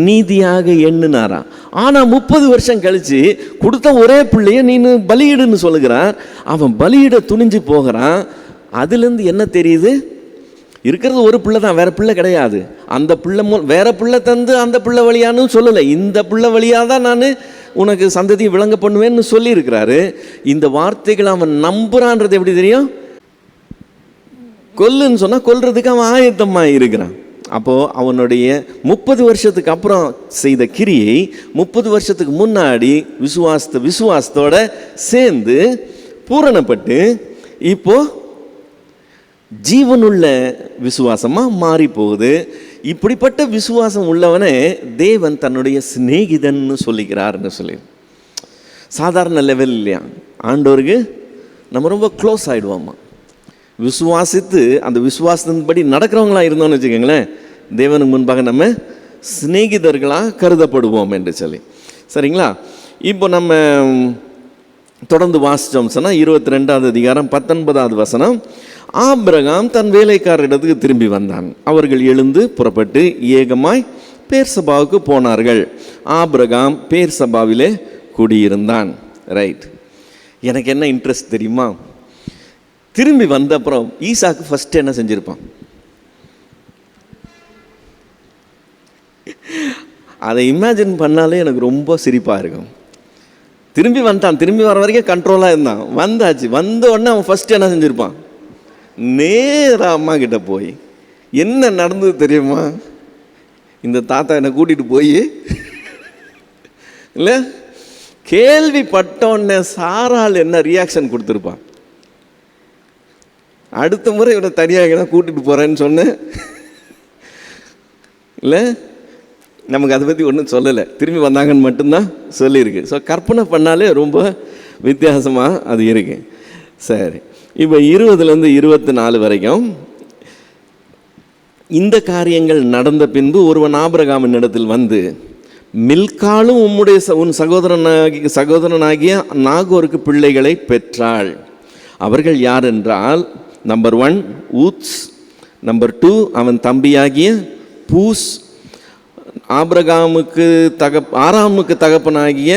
நீதியாக எண்ணினாராம். ஆனால் 30 வருஷம் கழித்து கொடுத்த ஒரே பிள்ளைய நீனு பலியிடுன்னு சொல்லுகிறார். அவன் பலியிட துணிஞ்சு போகிறான். அதுலேருந்து என்ன தெரியுது? இருக்கிறது ஒரு பிள்ளை தான், வேற பிள்ளை கிடையாது. அந்த பிள்ளை வேற பிள்ளை தந்து அந்த பிள்ளை வழியான்னு சொல்லலை, இந்த பிள்ளை வழியாக தான் நான் உனக்கு சந்ததி விளங்க பண்ணுவேன்னு சொல்லியிருக்கிறாரு. இந்த வார்த்தைகளை அவன் நம்புறான்றது எப்படி தெரியும்? கொல்லுன்னு சொன்னால் கொல்றதுக்கு அவன் ஆயத்தமாக இருக்கிறான். அப்போது அவனுடைய 30 வருஷத்துக்கு அப்புறம் செய்த கிரியை 30 வருஷத்துக்கு முன்னாடி விசுவாசத்தோட சேர்ந்து பூரணப்பட்டு இப்போ ஜீவனுள்ள விசுவாசமாக மாறி போகுது. இப்படிப்பட்ட விசுவாசம் உள்ளவனே தேவன் தன்னுடைய சிநேகிதன்னு சொல்லிக்கிறார்னு சொல்லி. சாதாரண லெவல் இல்லையா, ஆண்டவருக்கு நம்ம ரொம்ப க்ளோஸ் ஆகிடுவோம்மா. விசுவாசித்து அந்த விசுவாசத்தின்படி நடக்கிறவங்களா இருந்தோம்னு வச்சுக்கோங்களேன், தேவனுக்கு முன்பாக நம்ம சிநேகிதர்களாக கருதப்படுவோம் என்று சொல்லி. சரிங்களா? இப்போ நம்ம தொடர்ந்து வாசித்தோம் சொன்னால் 22வது அதிகாரம் 19வது வசனம். ஆபிரகாம் தன் வேலைக்காரரிடத்துக்கு திரும்பி வந்தான். அவர்கள் எழுந்து புறப்பட்டு ஏகமாய் பேர்சபாவுக்கு போனார்கள். ஆபிரகாம் பேர்சபாவிலே குடியிருந்தான். ரைட். எனக்கு என்ன இன்ட்ரெஸ்ட் தெரியுமா? திரும்பி வந்த அப்புறம் ஈசாக்கு ஃபஸ்ட்டு என்ன செஞ்சுருப்பான்? அதை இமேஜின் பண்ணாலே எனக்கு ரொம்ப சிரிப்பாக இருக்கும். திரும்பி வந்துட்டான், திரும்பி வர வரைக்கும் கண்ட்ரோலாக இருந்தான். வந்தாச்சு, வந்த உடனே அவன் ஃபஸ்ட்டு என்ன செஞ்சுருப்பான்? நேராக அம்மா கிட்ட போய் என்ன நடந்தது தெரியுமா, இந்த தாத்தா என்னை கூட்டிகிட்டு போய் இல்லை கேள்விப்பட்டோன்னே சாரால் என்ன ரியாக்ஷன் கொடுத்துருப்பான். அடுத்த முறை இவனை தனியாக தான் கூட்டிகிட்டு போகிறேன்னு சொன்னேன் இல்லை, நமக்கு அதை பற்றி ஒன்றும் சொல்லலை, திரும்பி வந்தாங்கன்னு மட்டும்தான் சொல்லியிருக்கு. ஸோ கற்பனை பண்ணாலே ரொம்ப வித்தியாசமாக அது இருக்கு. சரி, இப்போ 20லேருந்து 24 வரைக்கும் இந்த காரியங்கள் நடந்த பின்பு ஒருவன் ஆபிரகாமின் இடத்தில் வந்து, மில்காலும் உன் சகோதரனாகிய நாகோருக்கு பிள்ளைகளை பெற்றாள். அவர்கள் யார் என்றால், நம்பர் 1 ஊத்ஸ், நம்பர் 2 அவன் தம்பியாகிய பூஸ், ஆராமுக்கு தகப்பனாகிய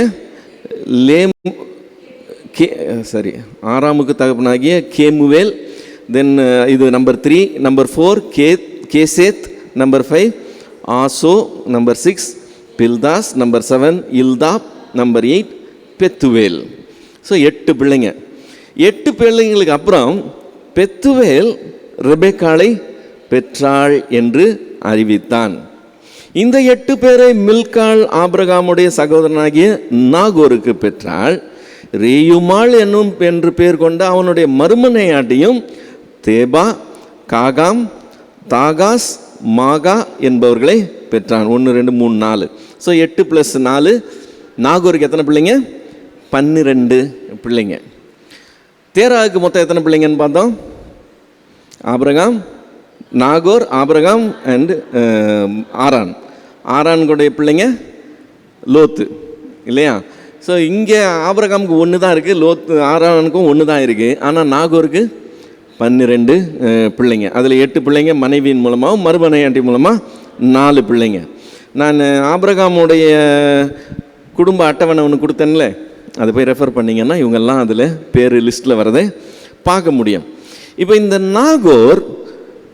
ஆராமுக்கு தகப்பனாகிய கேமுவேல், தென் இது number 3, number 4 Chesed, number 5 Hazo, number 6 Pildash, number 7 Jidlaph, number 8 Bethuel. So 8 பிள்ளைங்க. 8 பிள்ளைங்களுக்கு அப்புறம் பெத்துவேல் ரெபெக்காளை பெற்றாள் என்று அறிவித்தான். இந்த 8 பேரை மில்காள் ஆபிரகாமுடைய சகோதரனாகிய நாகோருக்கு பெற்றாள். ரேயுமாள் என்று பெயர் கொண்ட அவனுடைய மறுமனையாட்டியும் தேபா, காகாம், தாகாஸ், மாகா என்பவர்களை பெற்றான். 1 2 3 4. ஸோ 8 + 4, நாகோருக்கு எத்தனை பிள்ளைங்க? 12 பிள்ளைங்க. தேராவுக்கு மொத்தம் எத்தனை பிள்ளைங்கன்னு பார்த்தோம்? ஆபிரகாம், நாகோர், ஆபிரகாம் அண்ட் ஆரானுடைய பிள்ளைங்க லோத்து இல்லையா? ஸோ இங்கே ஆபிரகாமுக்கு 1 தான் இருக்குது, ஆரானுக்கும் 1 தான் இருக்குது. ஆனால் நாகோருக்கு 12 பிள்ளைங்க. அதில் 8 பிள்ளைங்க மனைவியின் மூலமாகவும் மறுமனையாட்டி மூலமாக 4 பிள்ளைங்க. நான் ஆபிரகாமுடைய குடும்ப அட்டவணை ஒன்று கொடுத்தேன்ல, அதை போய் ரெஃபர் பண்ணிங்கன்னா இவங்கெல்லாம் அதில் பேர் லிஸ்ட்டில் வரதை பார்க்க முடியும். இப்போ இந்த நாகோர்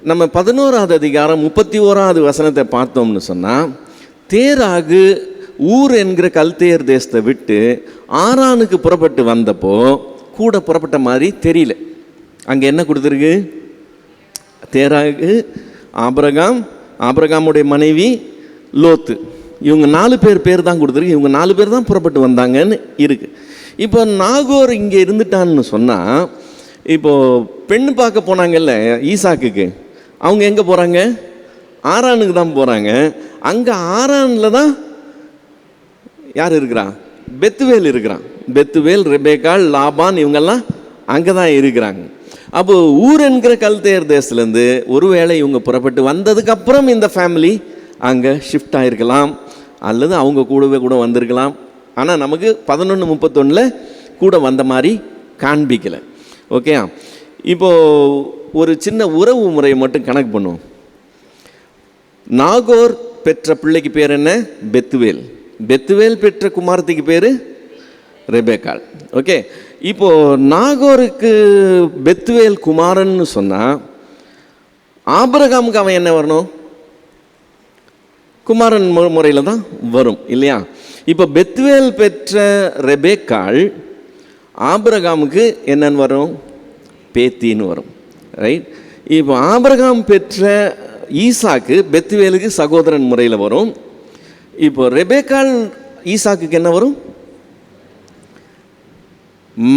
நம்ம 11வது அதிகாரம் 31வது வசனத்தை பார்த்தோம்னு சொன்னால், தேராகு ஊர் என்கிற கல்தேயர் தேசத்தை விட்டு ஆரானுக்கு புறப்பட்டு வந்தப்போ கூட புறப்பட்ட மாதிரி தெரியல. அங்கே என்ன கொடுத்துருக்கு? தேராகு, ஆபிரகாமுடைய மனைவி லோத்து, இவங்க 4 பேர் தான் கொடுத்துருக்கு. இவங்க 4 பேர் தான் புறப்பட்டு வந்தாங்கன்னு இருக்குது. இப்போ நாகோர் இங்கே இருந்துட்டான்னு சொன்னால், இப்போது பெண்ணு பார்க்க போனாங்கல்ல ஈசாக்குக்கு, அவங்க எங்கே போகிறாங்க? ஆரானுக்கு தான் போகிறாங்க. அங்கே ஆரானில் தான் யார் இருக்கிறான்? பெத்துவேல் இருக்கிறான். பெத்துவேல், ரெபேக்காள், லாபான் இவங்கெல்லாம் அங்கே தான் இருக்கிறாங்க. அப்போ ஊர் என்கிற கல்தேயர் தேசத்துலேருந்து ஒருவேளை இவங்க புறப்பட்டு வந்ததுக்கப்புறம் இந்த ஃபேமிலி அங்கே ஷிஃப்ட் ஆகிருக்கலாம், அல்லது அவங்க கூடவே கூட வந்திருக்கலாம். ஆனால் நமக்கு 11:31 கூட வந்த மாதிரி காண்பிக்கலை. ஓகே, இப்போது ஒரு சின்ன உறவு முறையை மட்டும் கணக்கு பண்ணுவோம். நாகோர் பெற்ற பிள்ளைக்கு பேர் என்ன? பெத்துவேல். பெத்துவேல் பெற்ற குமாரத்திக்கு பேர் ரெபேக்காள். ஓகே, இப்போது நாகோருக்கு பெத்துவேல் குமாரன்னு சொன்னால், ஆபிரகாமுக்கு அவன் என்ன வரணும்? குமாரன் முறையில் தான் வரும் இல்லையா? இப்போ பெத்துவேல் பெற்ற ரெபேக்காள் ஆபிரகாமுக்கு என்னன்னு வரும்? பேத்தின்னு வரும். ரைட். இப்போ ஆபிரகாம் பெற்ற ஈசாக்கு பெத்துவேலுக்கு சகோதரன் முறையில் வரும். இப்போ ரெபேக்காள் ஈசாக்குக்கு என்ன வரும்?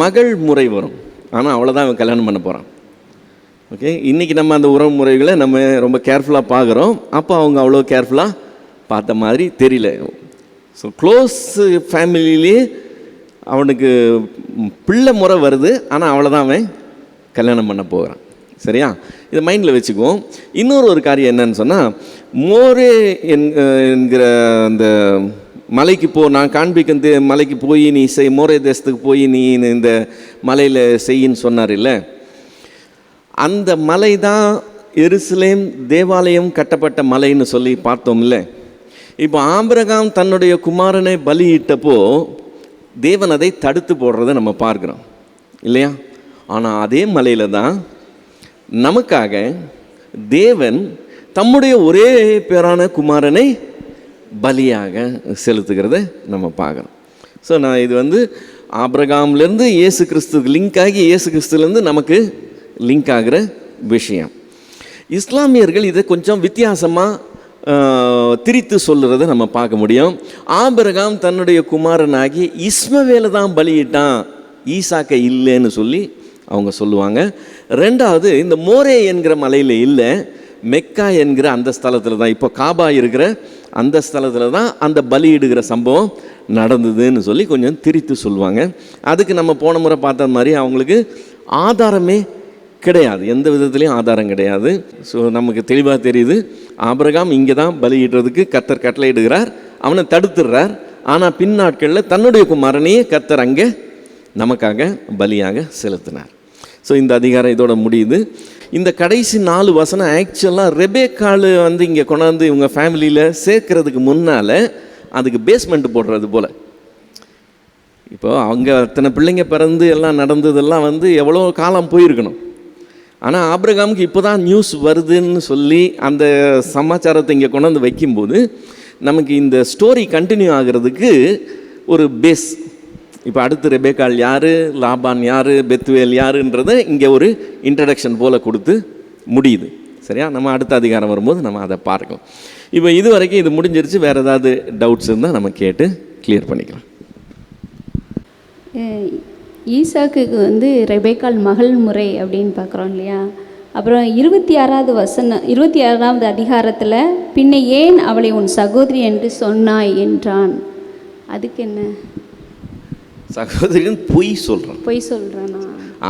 மகள் முறை வரும். ஆனால் அவ்வளோதான் அவன் கல்யாணம் பண்ண போகிறான். ஓகே, இன்றைக்கி நம்ம அந்த உறவு முறைகளை நம்ம ரொம்ப கேர்ஃபுல்லாக பார்க்குறோம். அப்போ அவங்க அவ்வளோ கேர்ஃபுல்லாக பார்த்த மாதிரி தெரியல. ஸோ க்ளோஸ் ஃபேமிலியிலே அவனுக்கு பிள்ளை முறை வருது, ஆனால் அவ்வளோதான் அவன் கல்யாணம் பண்ண போகிறான். சரியா? இதை மைண்டில் வச்சுக்குவோம். இன்னொரு காரியம் என்னன்னு சொன்னால், மோரே என்கிற அந்த மலைக்கு நான் காண்பிக்க மலைக்கு போய் நீ மோரே தேசத்துக்கு போய் நீ இந்த மலையில் செய்யின்னு சொன்னார் இல்லை? அந்த மலை தான் எருசலேம் தேவாலயம் கட்டப்பட்ட மலைன்னு சொல்லி பார்த்தோம் இல்லை? இப்போ ஆபிரகாம் தன்னுடைய குமாரனை பலியிட்டப்போ தேவன் அதை தடுத்து போடுறதை நம்ம பார்க்குறோம் இல்லையா? ஆனால் அதே மலையில் தான் நமக்காக தேவன் தம்முடைய ஒரே பேரான குமாரனை பலியாக செலுத்துகிறத நம்ம பார்க்குறோம். ஸோ நான் இது ஆபிரகாம்லேருந்து இயேசு கிறிஸ்துக்கு லிங்க் ஆகி இயேசு கிறிஸ்துலேருந்து நமக்கு லிங்க் ஆகிற விஷயம். இஸ்லாமியர்கள் இதை கொஞ்சம் வித்தியாசமாக திரித்து சொல்லுறதை நம்ம பார்க்க முடியும். ஆபிரகாம் தன்னுடைய குமாரனாகி இஸ்மவேலை தான் பலியிட்டான், ஈசாக்கை இல்லைன்னு சொல்லி அவங்க சொல்லுவாங்க. ரெண்டாவது, இந்த மோரே என்கிற மலையில் இல்லை, மெக்கா என்கிற அந்த ஸ்தலத்தில் தான், இப்போ காபா இருக்கிற அந்த ஸ்தலத்தில் தான் அந்த பலியிடுகிற சம்பவம் நடந்ததுன்னு சொல்லி கொஞ்சம் திரித்து சொல்லுவாங்க. அதுக்கு நம்ம போன முறை பார்த்த மாதிரி அவங்களுக்கு ஆதாரமே கிடையாது, எந்த விதத்துலேயும் ஆதாரம் கிடையாது. ஸோ நமக்கு தெளிவாக தெரியுது, ஆபிரகாம் இங்கே தான் பலியிடுறதுக்கு கர்த்தர் கட்டளையிடுகிறார், அவனை தடுத்துடுறார். ஆனால் பின்னாட்களில் தன்னுடைய குமாரனையே கர்த்தர் அங்கே நமக்காக பலியாக செலுத்தினார். ஸோ இந்த அதிகாரம் இதோட முடியுது. இந்த கடைசி 4 வசனம் ஆக்சுவலாக ரெபேக்காள் வந்து இங்கே கொண்டாந்து இவங்க ஃபேமிலியில் சேர்க்கறதுக்கு முன்னால் அதுக்கு பேஸ்மெண்ட் போடுறது போல். இப்போ அவங்க அத்தனை பிள்ளைங்க பிறந்து எல்லாம் நடந்ததெல்லாம் வந்து எவ்வளோ காலம் போயிருக்கணும். ஆனால் ஆபிரகாமுக்கு இப்போ தான் நியூஸ் வருதுன்னு சொல்லி அந்த சமாச்சாரத்தை இங்கே கொண்டாந்து வைக்கும்போது நமக்கு இந்த ஸ்டோரி கண்டினியூ ஆகிறதுக்கு ஒரு பேஸ். இப்போ அடுத்து ரெபேக்காள் யார், லாபான் யார், பெத்துவேல் யாருன்றதை இங்கே ஒரு இன்ட்ரடக்ஷன் போல் கொடுத்து முடியுது. சரியா? நம்ம அடுத்த அதிகாரம் வரும்போது நம்ம அதை பார்க்கலாம். இப்போ இது வரைக்கும் இது முடிஞ்சிருச்சு. வேறு ஏதாவது டவுட்ஸ் இருந்தால் நம்ம கேட்டு கிளியர் பண்ணிக்கலாம். ஈசாக்குக்கு வந்து ரெபேக்காள் மகள் முறை அப்படின்னு பார்க்குறோம் இல்லையா? அப்புறம் 26வது அதிகாரத்தில் பின்ன ஏன் அவளை உன் சகோதரி என்று சொன்னாய் என்றான். அதுக்கு என்ன? சகோதரின்னு பொய் சொல்கிறானா?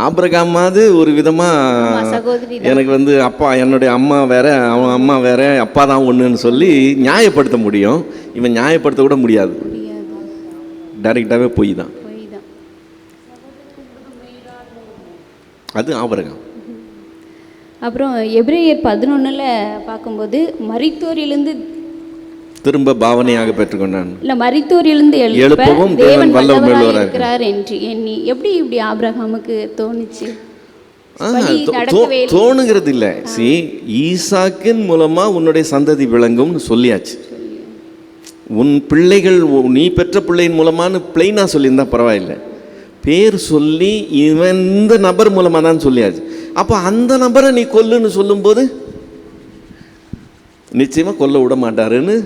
ஆபிரகாமாவது ஒரு விதமாக சகோதரி எனக்கு வந்து அப்பா, என்னுடைய அம்மா வேற, அவன் அம்மா வேற, அப்பா தான் ஒன்றுன்னு சொல்லி நியாயப்படுத்த முடியும். இவன் நியாயப்படுத்த கூட முடியாது, டைரெக்டாகவே பொய் தான். அது ஆபிரகாம். அப்புறம் எபிரேயர் 11 பார்க்கும்போது மரித்தோரிலிருந்து திரும்ப பாவனையாக பெற்றுக்கொண்டான். இல்லை, மரித்தோரிலிருந்து எழுப்பவும் தேவன் வல்லவராய் இருக்கிறார் என்று எண்ணி. எப்படி இப்படி ஆபிரகாமுக்கு தோணுச்சு? தோணுகிறது இல்லை. ஈசாக்கின் மூலமா உன்னுடைய சந்ததி விளங்கும்னு சொல்லியாச்சு. உன் பிள்ளைகள் நீ பெற்ற பிள்ளையின் மூலமானு பிளைனா சொல்லியிருந்தா பரவாயில்லை, பேர் சொல்லி இவன் இந்த நபர் மூலமாக தான் சொல்லியாச்சு. அப்போ அந்த நபரை நீ கொல்லுன்னு சொல்லும்போது நிச்சயமாக கொல்ல விட மாட்டாருன்னு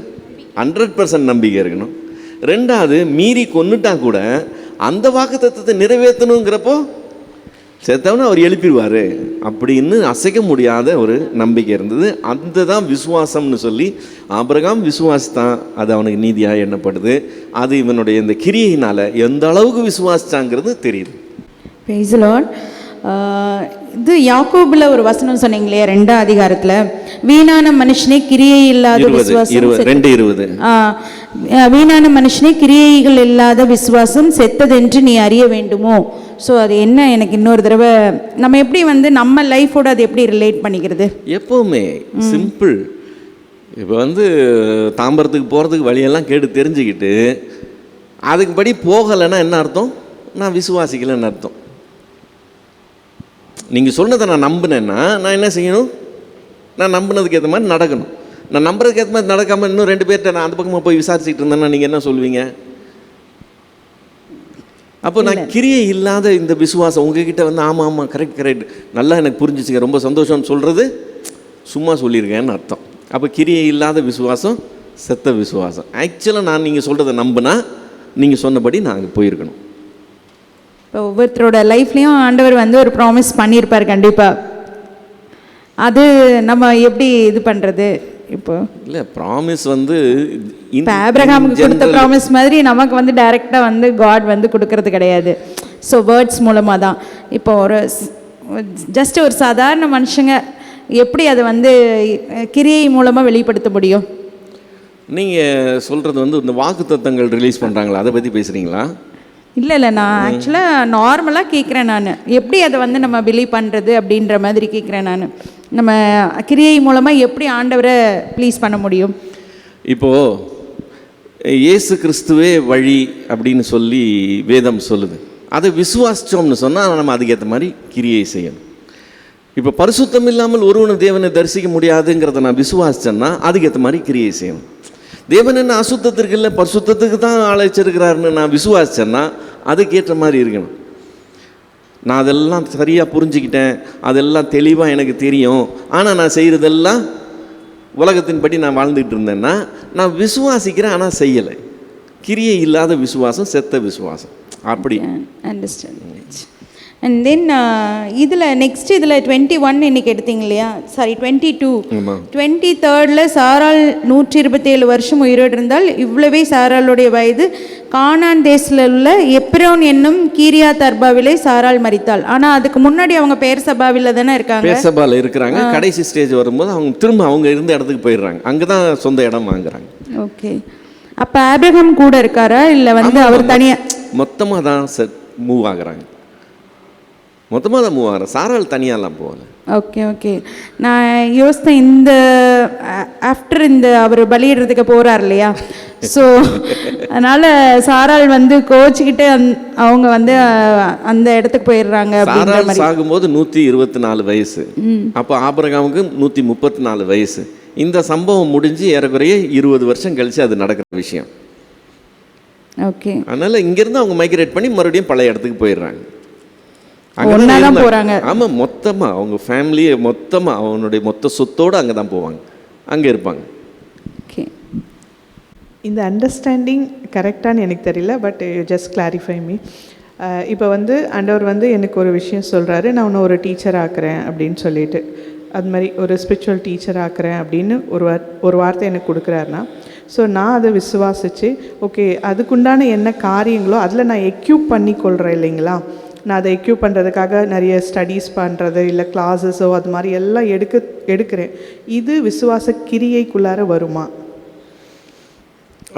100% நம்பிக்கை இருக்கணும். ரெண்டாவது, மீறி கொன்னுட்டா கூட அந்த வாக்குத்தத்தத்தை நிறைவேற்றணுங்கிறப்போ செத்தவனை அவர் எழுப்பிடுவார் அப்படின்னு அசைக்க முடியாத ஒரு நம்பிக்கை இருந்தது. அந்த தான் விசுவாசம்னு சொல்லி ஆபிரகாம் விசுவாசித்தான், அது அவனுக்கு நீதியாக எண்ணப்படுது. அது இவனுடைய இந்த கிரியையினால் எந்த அளவுக்கு விசுவாசிச்சாங்கிறது தெரியுது. Praise the Lord. இது யாக்கோபுல ஒரு வசனம் சொன்னீங்களே 2ஆம் அதிகாரத்தில், வீணான மனுஷனே கிரியை இல்லாத விசுவாசம், வீணான மனுஷனே கிரியைகள் இல்லாத விசுவாசம் செத்ததென்று நீ அறிய வேண்டுமோ. ஸோ அது என்ன, எனக்கு இன்னொரு தடவை நம்ம எப்படி வந்து நம்ம லைஃபோட அது எப்படி ரிலேட் பண்ணிக்கிறது? எப்போவுமே சிம்பிள். இப்போ வந்து தாம்பரத்துக்கு போகிறதுக்கு வழியெல்லாம் கேட்டு தெரிஞ்சுக்கிட்டு அதுக்கு படி போகலைன்னா என்ன அர்த்தம்? நான் விசுவாசிக்கலைன்னு அர்த்தம். நீங்கள் சொன்னதை நான் நம்பினேன்னா நான் என்ன செய்யணும்? நான் நம்பினதுக்கு ஏற்ற மாதிரி நடக்கணும். நான் நம்புறதுக்கு ஏற்ற மாதிரி நடக்காமல் இன்னும் 2 பேர்கிட்ட நான் அந்த பக்கமாக போய் விசாரிச்சுக்கிட்டு இருந்தேன்னா நீங்கள் என்ன சொல்லுவீங்க? அப்போ நான் கிரியை இல்லாத இந்த விசுவாசம் உங்ககிட்ட வந்து ஆமாம் ஆமாம் கரெக்ட் நல்லா எனக்கு புரிஞ்சிச்சுங்க, ரொம்ப சந்தோஷம்னு சொல்கிறது சும்மா சொல்லியிருக்கேன்னு அர்த்தம். அப்போ கிரியை இல்லாத விசுவாசம் செத்த விசுவாசம். ஆக்சுவலாக நான் நீங்கள் சொல்கிறத நம்பினா நீங்கள் சொன்னபடி நான் அங்கே போயிருக்கணும். இப்போ ஒவ்வொருத்தரோட லைஃப்லேயும் ஆண்டவர் வந்து ஒரு ப்ராமிஸ் பண்ணியிருப்பார் கண்டிப்பாக. அது நம்ம எப்படி இது பண்ணுறது? இப்போ இல்லை, ப்ராமிஸ் வந்து இப்போ ஆபிரகாமுக்கு கொடுத்த ப்ராமிஸ் மாதிரி நமக்கு வந்து டைரெக்டாக வந்து காட் வந்து கொடுக்கறது கிடையாது. ஸோ வேர்ட்ஸ் மூலமாக தான். இப்போ ஒரு ஜஸ்ட் ஒரு சாதாரண மனுஷங்க எப்படி அதை வந்து கிரியை மூலமாக வெளிப்படுத்த முடியும்? நீங்கள் சொல்கிறது வந்து இந்த வாக்கு தத்தங்கள் ரிலீஸ் பண்ணுறாங்களா, அதை பற்றி பேசுகிறீங்களா? இல்லை நான் ஆக்சுவலாக நார்மலாக கேட்குறேன். நான் எப்படி அதை வந்து நம்ம பிலீவ் பண்ணுறது அப்படின்ற மாதிரி கேட்குறேன். நான் நம்ம கிரியை மூலமாக எப்படி ஆண்டவரை ப்ளீஸ் பண்ண முடியும்? இப்போது இயேசு கிறிஸ்துவே வழி அப்படின்னு சொல்லி வேதம் சொல்லுது. அதை விசுவாசித்தோம்னு சொன்னால் நம்ம அதுக்கேற்ற மாதிரி கிரியை செய்யணும். இப்போ பரிசுத்தம் இல்லாமல் ஒருவனை தேவனை தரிசிக்க முடியாதுங்கிறத நான் விசுவாசித்தேன்னா அதுக்கேற்ற மாதிரி கிரியை செய்யணும். தேவன் என்ன அசுத்தத்திற்கு இல்லை பரிசுத்தத்துக்கு தான் அழைச்சிருக்கிறாருன்னு நான் விசுவாசித்தேன்னா அதுக்கேற்ற மாதிரி இருக்கணும். நான் அதெல்லாம் சரியாக புரிஞ்சுக்கிட்டேன், அதெல்லாம் தெளிவாக எனக்கு தெரியும், ஆனால் நான் செய்கிறதெல்லாம் உலகத்தின்படி நான் வாழ்ந்துகிட்டு இருந்தேன்னா நான் விசுவாசிக்கிறேன், ஆனால் செய்யலை. கிரியை இல்லாத விசுவாசம் செத்த விசுவாசம். அப்படி அண்டர்ஸ்டாண்ட். அண்ட் தென் இதில் நெக்ஸ்ட் இதில் 21 இன்னைக்கு எடுத்தீங்க இல்லையா, சாரி 22, 23rd சாராள் 127 வருஷம் உயிரோடு இருந்தால். இவ்வளவே சாராளுடைய வயது. கானான் தேசத்தில் உள்ள எப்ரோன் என்னும் கீரியா தர்பாவிலே சாராள் மரித்தாள். ஆனால் அதுக்கு முன்னாடி அவங்க பேர் சபாவில் தானே இருக்காங்க, பேர் சபாவில் இருக்கிறாங்க. கடைசி ஸ்டேஜ் வரும்போது அவங்க திரும்ப அவங்க இருந்த இடத்துக்கு போயிடுறாங்க, அங்கே தான் சொந்த இடம் வாங்குறாங்க. ஓகே. அப்போ ஆபிரகாம் கூட இருக்காரா இல்லை வந்து அவர் தனியாக? மொத்தமாக தான் மூவ் ஆகுறாங்க, மொத்தமாக தான் மூவ் ஆகுறாங்க. சாராள் தனியாலாம் போகல. Okay okay. நான் யோசித்தேன், இந்த ஆஃப்டர் இந்த அவர் பலியிடுறதுக்கு போகிறார் இல்லையா, ஸோ அதனால் சாராள் வந்து கோச்சிக்கிட்டு அவங்க வந்து அந்த இடத்துக்கு போயிடுறாங்க. சாராள் சாகும்போது 124 வயசு, அப்போ ஆபிரகாமுக்கு 134 வயசு. இந்த சம்பவம் முடிஞ்சு ஏறக்குறைய 20 வருஷம் கழிச்சு அது நடக்கிற விஷயம். ஓகே. அதனால இங்கிருந்து அவங்க மைக்ரேட் பண்ணி மறுபடியும் பழைய இடத்துக்கு போயிடுறாங்க. ஒன்னாதான் போறாங்க. ஆமா, மொத்தமா அவங்க ஃபேமிலியை மொத்தமா அவனுடைய மொத்த சொத்தோடு அங்கே தான் போவாங்க, அங்கே இருப்பாங்க. ஓகே. இந்த அண்டர்ஸ்டாண்டிங் கரெக்டானு எனக்கு தெரியல, பட் ஜஸ்ட் கிளாரிஃபை மீ. இப்போ வந்து ஆண்டவர் வந்து எனக்கு ஒரு விஷயம் சொல்கிறாரு, நான் உன்னை ஒரு டீச்சர் ஆக்குறேன் அப்படின்னு சொல்லிட்டு, அது மாதிரி ஒரு ஸ்பிரிச்சுவல் டீச்சர் ஆக்குறேன் அப்படின்னு ஒரு வார்த்தை எனக்கு கொடுக்குறாருன்னா, ஸோ நான் அதை விசுவாசித்து ஓகே அதுக்குண்டான என்ன காரியங்களோ அதில் நான் எக்யூப் பண்ணி கொள்கிறேன் இல்லைங்களா. நான் அதை எக்யூப் பண்ணுறதுக்காக நிறைய ஸ்டடீஸ் பண்ணுறது இல்லை கிளாஸஸோ அது மாதிரி எல்லாம் எடுக்கிறேன். இது விசுவாச கிரியைக்குள்ளார வருமா?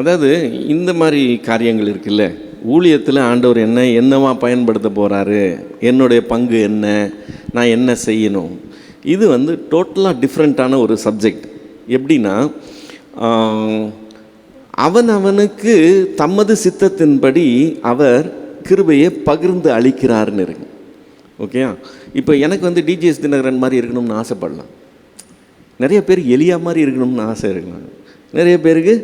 அதாவது இந்த மாதிரி காரியங்கள் இருக்குல்ல, ஊழியத்தில் ஆண்டவர் என்னவா பயன்படுத்த போகிறாரு, என்னுடைய பங்கு என்ன, நான் என்ன செய்யணும், இது வந்து டோட்டலாக டிஃப்ரெண்ட்டான ஒரு சப்ஜெக்ட். எப்படின்னா அவனுக்கு தமது சித்தத்தின்படி அவர் கிருபையை பகிர்ந்து அளிக்கிறாருன்னு இருக்கு. ஓகேயா? இப்போ எனக்கு வந்து டிஜிஎஸ் தினகரன் மாதிரி இருக்கணும்னு ஆசைப்படலாம், நிறைய பேர் எலியா மாதிரி இருக்கணும்னு ஆசை இருக்கலாம், நிறைய பேருக்கு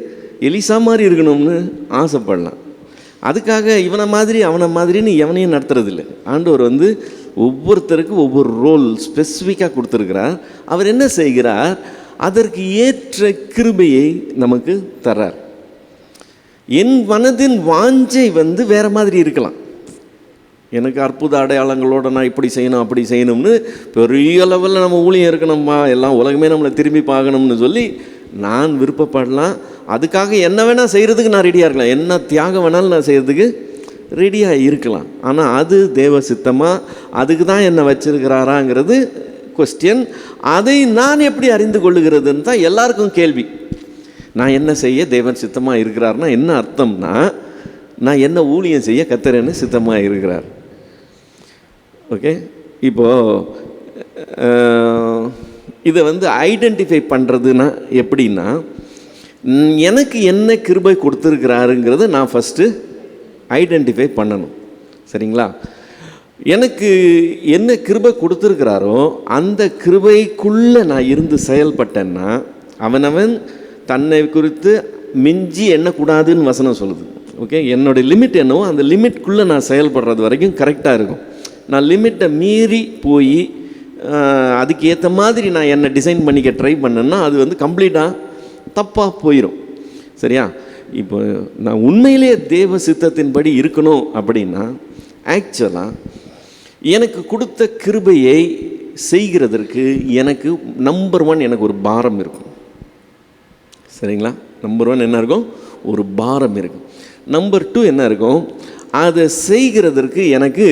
எலிசா மாதிரி இருக்கணும்னு ஆசைப்படலாம். அதுக்காக இவனை மாதிரி அவனை மாதிரின்னு எவனையும் நடத்துறதில்லை. ஆண்டவர் வந்து ஒவ்வொருத்தருக்கும் ஒவ்வொரு ரோல் ஸ்பெசிஃபிக்காக கொடுத்துருக்கிறார். அவர் என்ன செய்கிறார், அதற்கு ஏற்ற கிருபையை நமக்கு தர்றார். என் மனதின் வாஞ்சை வந்து வேறு மாதிரி இருக்கலாம். எனக்கு அற்புத அடையாளங்களோடு நான் இப்படி செய்யணும் அப்படி செய்யணும்னு பெரிய லெவலில் நம்ம ஊழியம் இருக்கணும்மா, எல்லாம் உலகமே நம்மளை திரும்பி பார்க்கணும்னு சொல்லி நான் விருப்பப்படலாம். அதுக்காக என்ன வேணால் செய்கிறதுக்கு நான் ரெடியாக இருக்கலாம், என்ன தியாகம் வேணாலும் நான் செய்கிறதுக்கு ரெடியாக இருக்கலாம். ஆனால் அது தேவ சித்தமாக அதுக்கு தான் என்னை வச்சிருக்கிறாராங்கிறது கொஸ்டின். அதை நான் எப்படி அறிந்து கொள்ளுகிறதுன்னு தான் எல்லாருக்கும் கேள்வி. நான் என்ன செய்ய தேவன் சித்தமாக இருக்கிறார்னா என்ன அர்த்தம்னா, நான் என்ன ஊழியம் செய்ய கர்த்தர் சித்தமாக இருக்கிறார். ஓகே, இப்போது இதை வந்து ஐடென்டிஃபை பண்ணுறதுன்னா எப்படின்னா, எனக்கு என்ன கிருபை கொடுத்துருக்கிறாருங்கிறத நான் ஃபஸ்ட்டு ஐடென்டிஃபை பண்ணணும். சரிங்களா? எனக்கு என்ன கிருபை கொடுத்துருக்கிறாரோ அந்த கிருபைக்குள்ளே நான் இருந்து செயல்பட்டேன்னா அவனவன் தன்னை குறித்து மிஞ்சி எண்ணக்கூடாதுன்னு வசனம் சொல்லுது. ஓகே, என்னுடைய லிமிட் என்னவோ அந்த லிமிட்குள்ளே நான் செயல்படுறது வரைக்கும் கரெக்டாக இருக்கும். நான் லிமிட்டை மீறி போய் அதுக்கு ஏற்ற மாதிரி நான் என்னை டிசைன் பண்ணிக்க ட்ரை பண்ணேன்னா அது வந்து கம்ப்ளீட்டாக தப்பாக போயிடும். சரியா? இப்போ நான் உண்மையிலே தேவ சித்தத்தின்படி இருக்கணும் அப்படின்னா ஆக்சுவலாக எனக்கு கொடுத்த கிருபையை செய்கிறதற்கு எனக்கு நம்பர் 1 எனக்கு ஒரு பாரம் இருக்கும். சரிங்களா? நம்பர் 1 என்ன இருக்கும்? ஒரு பாரம் இருக்கும். நம்பர் 2 என்ன இருக்கும்? அதை செய்கிறதற்கு எனக்கு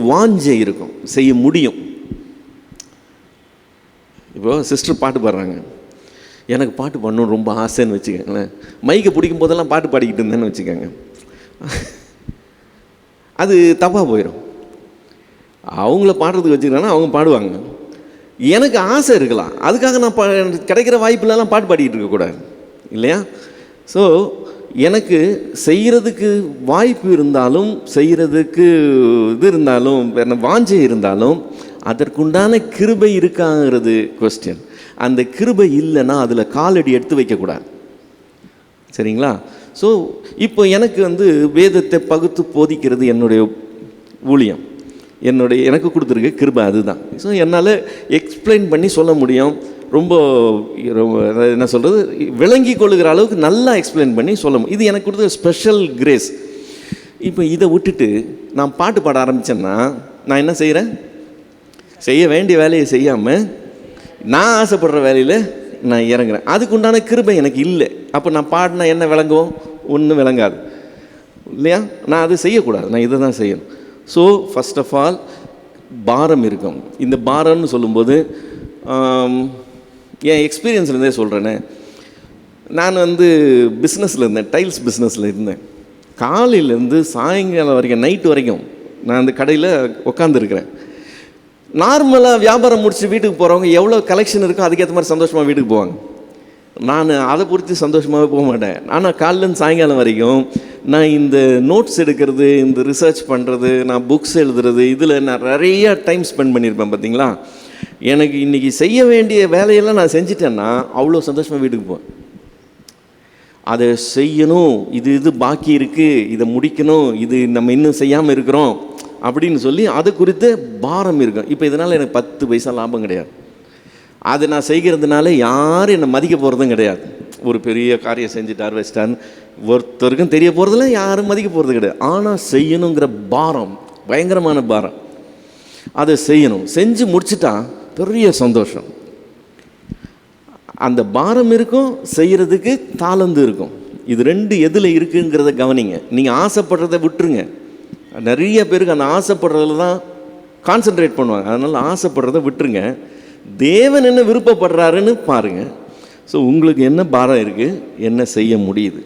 வாஞ்சை இருக்கும், செய்ய முடியும். இப்போது சிஸ்டர் பாட்டு பாடுறாங்க, எனக்கு பாட்டு பாடணும்னு ரொம்ப ஆசைன்னு வச்சுக்கோங்களேன். மைக்கை பிடிக்கும் போதெல்லாம் பாட்டு பாடிக்கிட்டு இருந்தேன்னு வச்சுக்கோங்க, அது தப்பாக போயிடும். அவங்கள பாடுறதுக்கு வச்சுக்கிறாங்கன்னா அவங்க பாடுவாங்க, எனக்கு ஆசை இருக்கலாம், அதுக்காக நான் கிடைக்கிற வாய்ப்புலலாம் பாட்டு பாடிக்கிட்டு இருக்கக்கூடாது இல்லையா? ஸோ எனக்கு செய்கிறதுக்கு வாய்ப்பு இருந்தாலும் செய்கிறதுக்கு இது இருந்தாலும் வாஞ்சை இருந்தாலும் அதற்குண்டான கிருபை இருக்காங்கிறது கொஸ்டின். அந்த கிருபை இல்லைன்னா அதில் காலடி எடுத்து வைக்கக்கூடாது. சரிங்களா? ஸோ இப்போ எனக்கு வந்து வேதத்தை பகுத்து போதிக்கிறது என்னுடைய ஊழியம், எனக்கு கொடுத்துருக்க கிருபை அதுதான். ஸோ என்னால் எக்ஸ்பிளைன் பண்ணி சொல்ல முடியும். ரொம்ப என்ன சொல்கிறது, விளங்கி கொள்ளுகிற அளவுக்கு நல்லா எக்ஸ்பிளைன் பண்ணி சொல்லணும். இது எனக்கு கொடுத்த ஸ்பெஷல் கிரேஸ். இப்போ இதை விட்டுட்டு நான் பாட்டு பாட ஆரம்பித்தேன்னா நான் என்ன செய்கிறேன்? செய்ய வேண்டிய வேலையை செய்யாமல் நான் ஆசைப்படுற வேலையில் நான் இறங்குறேன். அதுக்கு உண்டான கிருபை எனக்கு இல்லை. அப்போ நான் பாடினா என்ன விளங்கும்? ஒன்றும் விளங்காது இல்லையா? நான் அது செய்யக்கூடாது, நான் இதை தான் செய்யணும். ஸோ ஃபஸ்ட் ஆஃப் ஆல் பாரம் இருக்கும். இந்த பாரம்னு சொல்லும்போது என் எக்ஸ்பீரியன்ஸ்லேருந்தே சொல்கிறேனே, நான் பிஸ்னஸில் இருந்தேன், டைல்ஸ் பிஸ்னஸில் இருந்தேன். காலையிலேருந்து சாயங்காலம் வரைக்கும், நைட்டு வரைக்கும் நான் அந்த கடையில் உட்காந்துருக்கிறேன். நார்மலாக வியாபாரம் முடிச்சு வீட்டுக்கு போகிறவங்க எவ்வளோ கலெக்ஷன் இருக்கோ அதுக்கேற்ற மாதிரி சந்தோஷமாக வீட்டுக்கு போவாங்க. நான் அதை பொறுத்து சந்தோஷமாகவே போக மாட்டேன். ஆனால் காலையிலேருந்து சாயங்காலம் வரைக்கும் நான் இந்த நோட்ஸ் எடுக்கிறது, இந்த ரிசர்ச் பண்ணுறது, நான் புக்ஸ் எழுதுறது, இதில் நான் நிறையா டைம் ஸ்பெண்ட் பண்ணியிருப்பேன். பார்த்தீங்களா, எனக்கு இன்றைக்கி செய்ய வேண்டிய வேலையெல்லாம் நான் செஞ்சிட்டேன்னா அவ்வளோ சந்தோஷமாக வீட்டுக்கு போவேன். அதை செய்யணும், இது பாக்கி இருக்குது, இதை முடிக்கணும், இது நம்ம இன்னும் செய்யாமல் இருக்கிறோம் அப்படின்னு சொல்லி அது குறித்து பாரம் இருக்கும். இப்போ இதனால் எனக்கு 10 பைசா லாபம் கிடையாது. அதை நான் செய்கிறதுனால யாரும் என்னை மதிக்க போகிறதும் கிடையாது. ஒரு பெரிய காரியம் செஞ்சுட்டார் வச்சிட்டான்னு ஒருத்தருக்கும் தெரிய போகிறதில்ல, யாரும் மதிக்க போகிறது கிடையாது. ஆனால் செய்யணுங்கிற பாரம், பயங்கரமான பாரம். அதை செய்யணும், செஞ்சு முடிச்சுட்டா பெரிய சந்தோஷம். அந்த பாரம் இருக்கும், செய்கிறதுக்கு தாளந்து இருக்கும். இது ரெண்டு எதில் இருக்குங்கிறத கவனிங்க. நீங்கள் ஆசைப்படுறதை விட்டுருங்க. நிறைய பேருக்கு அந்த ஆசைப்படுறதுல தான் கான்சென்ட்ரேட் பண்ணுவாங்க. அதனால் ஆசைப்படுறதை விட்டுருங்க. தேவன் என்ன விருப்பப்படுறாருன்னு பாருங்கள். ஸோ உங்களுக்கு என்ன பாரம் இருக்குது, என்ன செய்ய முடியுது.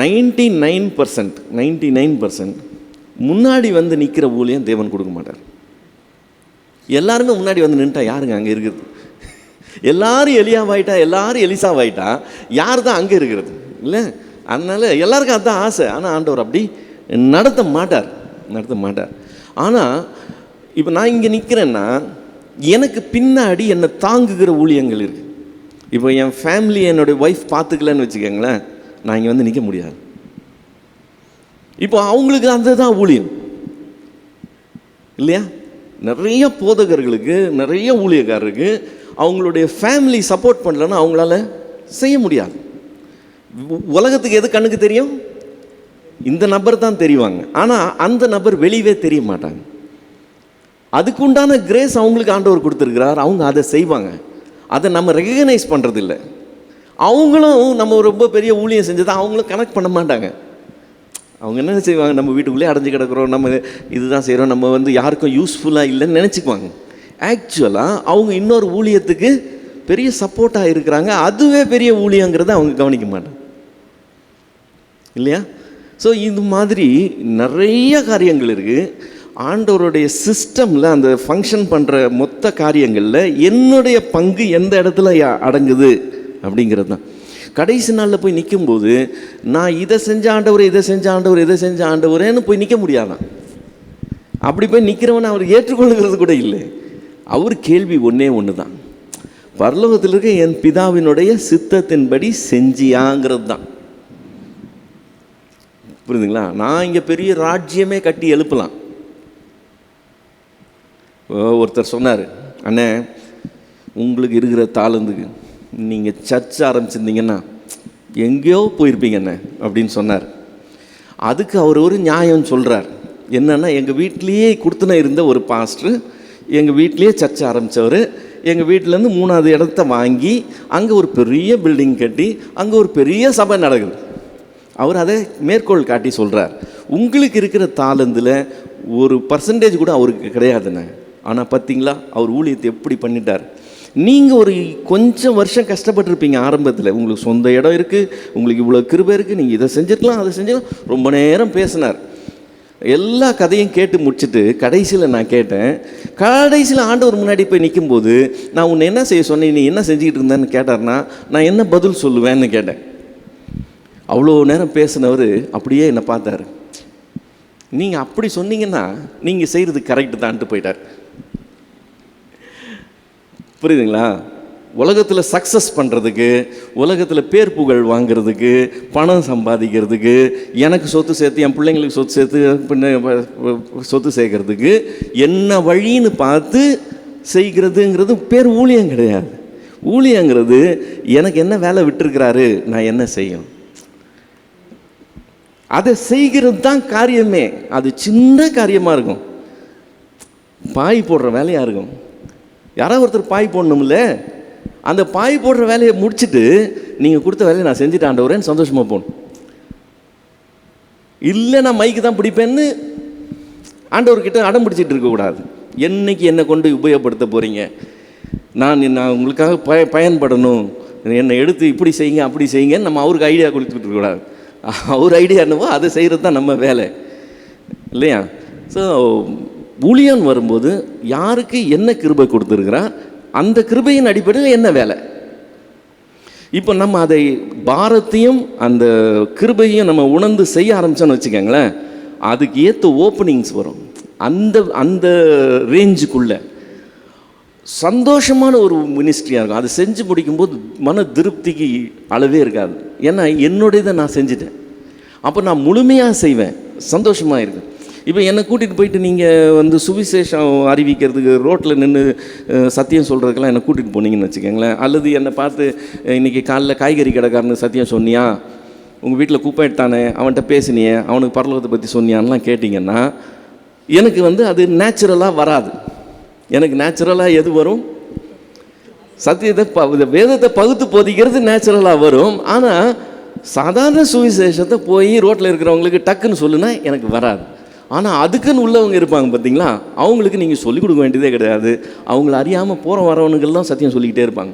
99% முன்னாடி நிற்கிற ஊழியம் தேவன் கொடுக்க மாட்டார். எல்லாருமே முன்னாடி நின்றுட்டா யாருங்க அங்கே இருக்கிறது? எல்லாரும் எலியாவாயிட்டா, எல்லாரும் எலிசாவாயிட்டா, யார் தான் அங்கே இருக்கிறது? இல்லை. அதனால் எல்லாருக்கும் அதுதான் ஆசை. ஆனால் ஆண்டவர் அப்படி நடத்த மாட்டார். ஆனால் இப்போ நான் இங்கே நிற்கிறேன்னா எனக்கு பின்னாடி என்னை தாங்குகிற ஊழியங்கள் இருக்குது. இப்போ என் ஃபேமிலி, என்னுடைய ஒய்ஃப் பார்த்துக்கலன்னு வச்சுக்கோங்களேன், நான் இங்கே நிற்க முடியாது. இப்போ அவங்களுக்கு அந்த தான் ஊழியம் இல்லையா? நிறைய போதகர்களுக்கு, நிறைய ஊழியக்காரருக்கு அவங்களுடைய ஃபேமிலி சப்போர்ட் பண்ணலன்னா அவங்களால செய்ய முடியாது. உலகத்துக்கு எது கண்ணுக்கு தெரியும்? இந்த நபர் தான் தெரிவாங்க. ஆனால் அந்த நபர் வெளியவே தெரிய மாட்டாங்க. அதுக்கு உண்டான கிரேஸ் அவங்களுக்கு ஆண்டவர் கொடுத்துருக்கிறார். அவங்க அதை செய்வாங்க. அதை நம்ம ரெகக்னைஸ் பண்ணுறதில்ல. அவங்களும் நம்ம ரொம்ப பெரிய ஊழியம் செஞ்சதை அவங்களும் கனெக்ட் பண்ண மாட்டாங்க. அவங்க என்ன செய்வாங்க, நம்ம வீட்டுக்குள்ளே அடைஞ்சு கிடக்கிறோம், நம்ம இதுதான் செய்கிறோம், நம்ம யாருக்கும் யூஸ்ஃபுல்லாக இல்லைன்னு நினச்சிக்குவாங்க. ஆக்சுவலாக அவங்க இன்னொரு ஊழியத்துக்கு பெரிய சப்போர்ட்டாக இருக்கிறாங்க. அதுவே பெரிய ஊழியங்கிறத அவங்க கவனிக்க மாட்டாங்க இல்லையா? ஸோ இது மாதிரி நிறைய காரியங்கள் இருக்குது. ஆண்டவருடைய சிஸ்டமில் அந்த ஃபங்க்ஷன் பண்ணுற மொத்த காரியங்களில் என்னுடைய பங்கு எந்த இடத்துல அடங்குது அப்படிங்கிறது தான். கடைசி நாளில் போய் நிற்கும்போது நான் இதை செஞ்ச ஆண்டவரேன்னு போய் நிற்க முடியாதான். அப்படி போய் நிற்கிறவனை அவர் ஏற்றுக்கொள்ளுகிறது கூட இல்லை. அவர் கேள்வி ஒன்று தான், பரலோகத்தில் இருக்க என் பிதாவினுடைய சித்தத்தின்படி செஞ்சியாங்கிறது தான். புரியுதுங்களா? நான் இங்கே பெரிய ராஜ்யமே கட்டி எழுப்பலாம். ஒருத்தர் சொன்னார், அண்ணே உங்களுக்கு இருக்கிற தாளந்துக்கு நீங்கள் சர்ச் ஆரம்பிச்சிருந்தீங்கன்னா எங்கேயோ போயிருப்பீங்க அண்ணே அப்படின்னு சொன்னார். அதுக்கு அவர் ஒரு நியாயம் சொல்கிறார். என்னென்னா, எங்கள் வீட்லேயே கொடுத்துன இருந்த ஒரு பாஸ்டர் எங்கள் வீட்லேயே சர்ச் ஆரம்பித்தவர், எங்கள் வீட்டிலேருந்து 3வது இடத்த வாங்கி அங்கே ஒரு பெரிய பில்டிங் கட்டி அங்கே ஒரு பெரிய சபை நடக்குது. அவர் அதை மேற்கோள் காட்டி சொல்கிறார், உங்களுக்கு இருக்கிற தாளந்தில் 1% கூட அவருக்கு கிடையாதுண்ணே. ஆனால் பார்த்தீங்களா அவர் ஊழியத்தை எப்படி பண்ணிட்டார். நீங்கள் ஒரு கொஞ்சம் வருஷம் கஷ்டப்பட்டுருப்பீங்க ஆரம்பத்தில், உங்களுக்கு சொந்த இடம் இருக்குது, உங்களுக்கு இவ்வளோ கிருபை இருக்குது, நீங்கள் இதை செஞ்சுருக்கலாம் அதை செஞ்சுக்கலாம். ரொம்ப நேரம் பேசினார். எல்லா கதையும் கேட்டு முடிச்சுட்டு கடைசியில் நான் கேட்டேன், கடைசியில் ஆண்டவர் முன்னாடி போய் நிற்கும்போது நான் உன்னை என்ன செய்ய சொன்னேன், நீ என்ன செஞ்சுக்கிட்டு இருந்தேன்னு கேட்டார்னா நான் என்ன பதில் சொல்லுவேன்னு கேட்டேன். அவ்வளோ நேரம் பேசினவர் அப்படியே என்னை பார்த்தார். நீங்கள் அப்படி சொன்னீங்கன்னா நீங்கள் செய்கிறது கரெக்டு தான்ட்டு போயிட்டார். புரியுதுங்களா? உலகத்தில் சக்ஸஸ் பண்ணுறதுக்கு, உலகத்தில் பேர் புகழ் வாங்கிறதுக்கு, பணம் சம்பாதிக்கிறதுக்கு, எனக்கு சொத்து சேர்த்து என் பிள்ளைங்களுக்கு சொத்து சேர்த்து சொத்து சேர்க்கறதுக்கு என்ன வழின்னு பார்த்து செய்கிறதுங்கிறது பேர் ஊழியம் கிடையாது. ஊழியங்கிறது எனக்கு என்ன வேலை விட்டுருக்கிறாரு, நான் என்ன செய்யணும், அதை செய்கிறது தான் காரியமே. அது சின்ன காரியமாக இருக்கும், பாய் போடுற வேலையாக இருக்கும். யாராவது ஒருத்தர் பாய் போடணும்ல, அந்த பாய் போடுற வேலையை முடிச்சுட்டு நீங்கள் கொடுத்த வேலையை நான் செஞ்சுட்டு ஆண்டவரேன்னு சந்தோஷமாக போகணும். இல்லை நான் மைக்கு தான் பிடிப்பேன்னு ஆண்டவர்கிட்ட அடம் பிடிச்சிட்டு இருக்கக்கூடாது. என்னைக்கு என்னை கொண்டு உபயோகப்படுத்த போகிறீங்க, நான் உங்களுக்காக பயன்படணும், என்னை எடுத்து இப்படி செய்யுங்க அப்படி செய்யுங்கன்னு நம்ம அவருக்கு ஐடியா கொடுத்துட்டு இருக்கக்கூடாது. அவர் ஐடியா என்னவோ அதை செய்கிறது தான் நம்ம வேலை இல்லையா? ஸோ ஊழியன் வரும்போது யாருக்கு என்ன கிருபை கொடுத்துருக்கிறார், அந்த கிருபையின் அடிப்படையில் என்ன வேலை. இப்போ நம்ம அதை பாரத்தையும் அந்த கிருபையும் நம்ம உணர்ந்து செய்ய ஆரம்பித்தோன்னு வச்சுக்கோங்களேன், அதுக்கு ஏற்ற ஓப்பனிங்ஸ் வரும். அந்த அந்த ரேஞ்சுக்குள்ளே சந்தோஷமான ஒரு மினிஸ்ட்ரியாக இருக்கும். அதை செஞ்சு முடிக்கும்போது மன திருப்திக்கு அளவே இருக்காது. ஏன்னா என்னுடையதை நான் செஞ்சுட்டேன், அப்போ நான் முழுமையாக செய்வேன், சந்தோஷமாக இருக்கும். இப்போ என்னை கூட்டிகிட்டு போயிட்டு நீங்கள் சுவிசேஷம் அறிவிக்கிறதுக்கு ரோட்டில் நின்று சத்தியம் சொல்கிறதுக்கெல்லாம் என்னை கூட்டிகிட்டு போனீங்கன்னு வச்சுக்கோங்களேன், அல்லது என்னை பார்த்து இன்றைக்கி காலைல காய்கறி கடைக்காரனு சத்தியம் சொன்னியா, உங்கள் வீட்டில் குப்பை எடுத்தானே அவன்கிட்ட பேசினியே, அவனுக்கு பரலோகத்தை பற்றி சொன்னியான்லாம் கேட்டிங்கன்னா எனக்கு அது நேச்சுரலாக வராது. எனக்கு நேச்சுரலாக எது வரும், சத்தியத்தை வேதத்தை பகுத்து போதிக்கிறது நேச்சுரலாக வரும். ஆனால் சாதாரண சுவிசேஷத்தை போய் ரோட்டில் இருக்கிறவங்களுக்கு டக்குன்னு சொல்லுனா எனக்கு வராது. ஆனால் அதுக்குன்னு உள்ளவங்க இருப்பாங்க பார்த்தீங்களா, அவங்களுக்கு நீங்கள் சொல்லிக் கொடுக்க வேண்டியதே கிடையாது. அவங்கள அறியாமல் போகிற வரவனுங்கள்லாம் சத்தியம் சொல்லிக்கிட்டே இருப்பாங்க,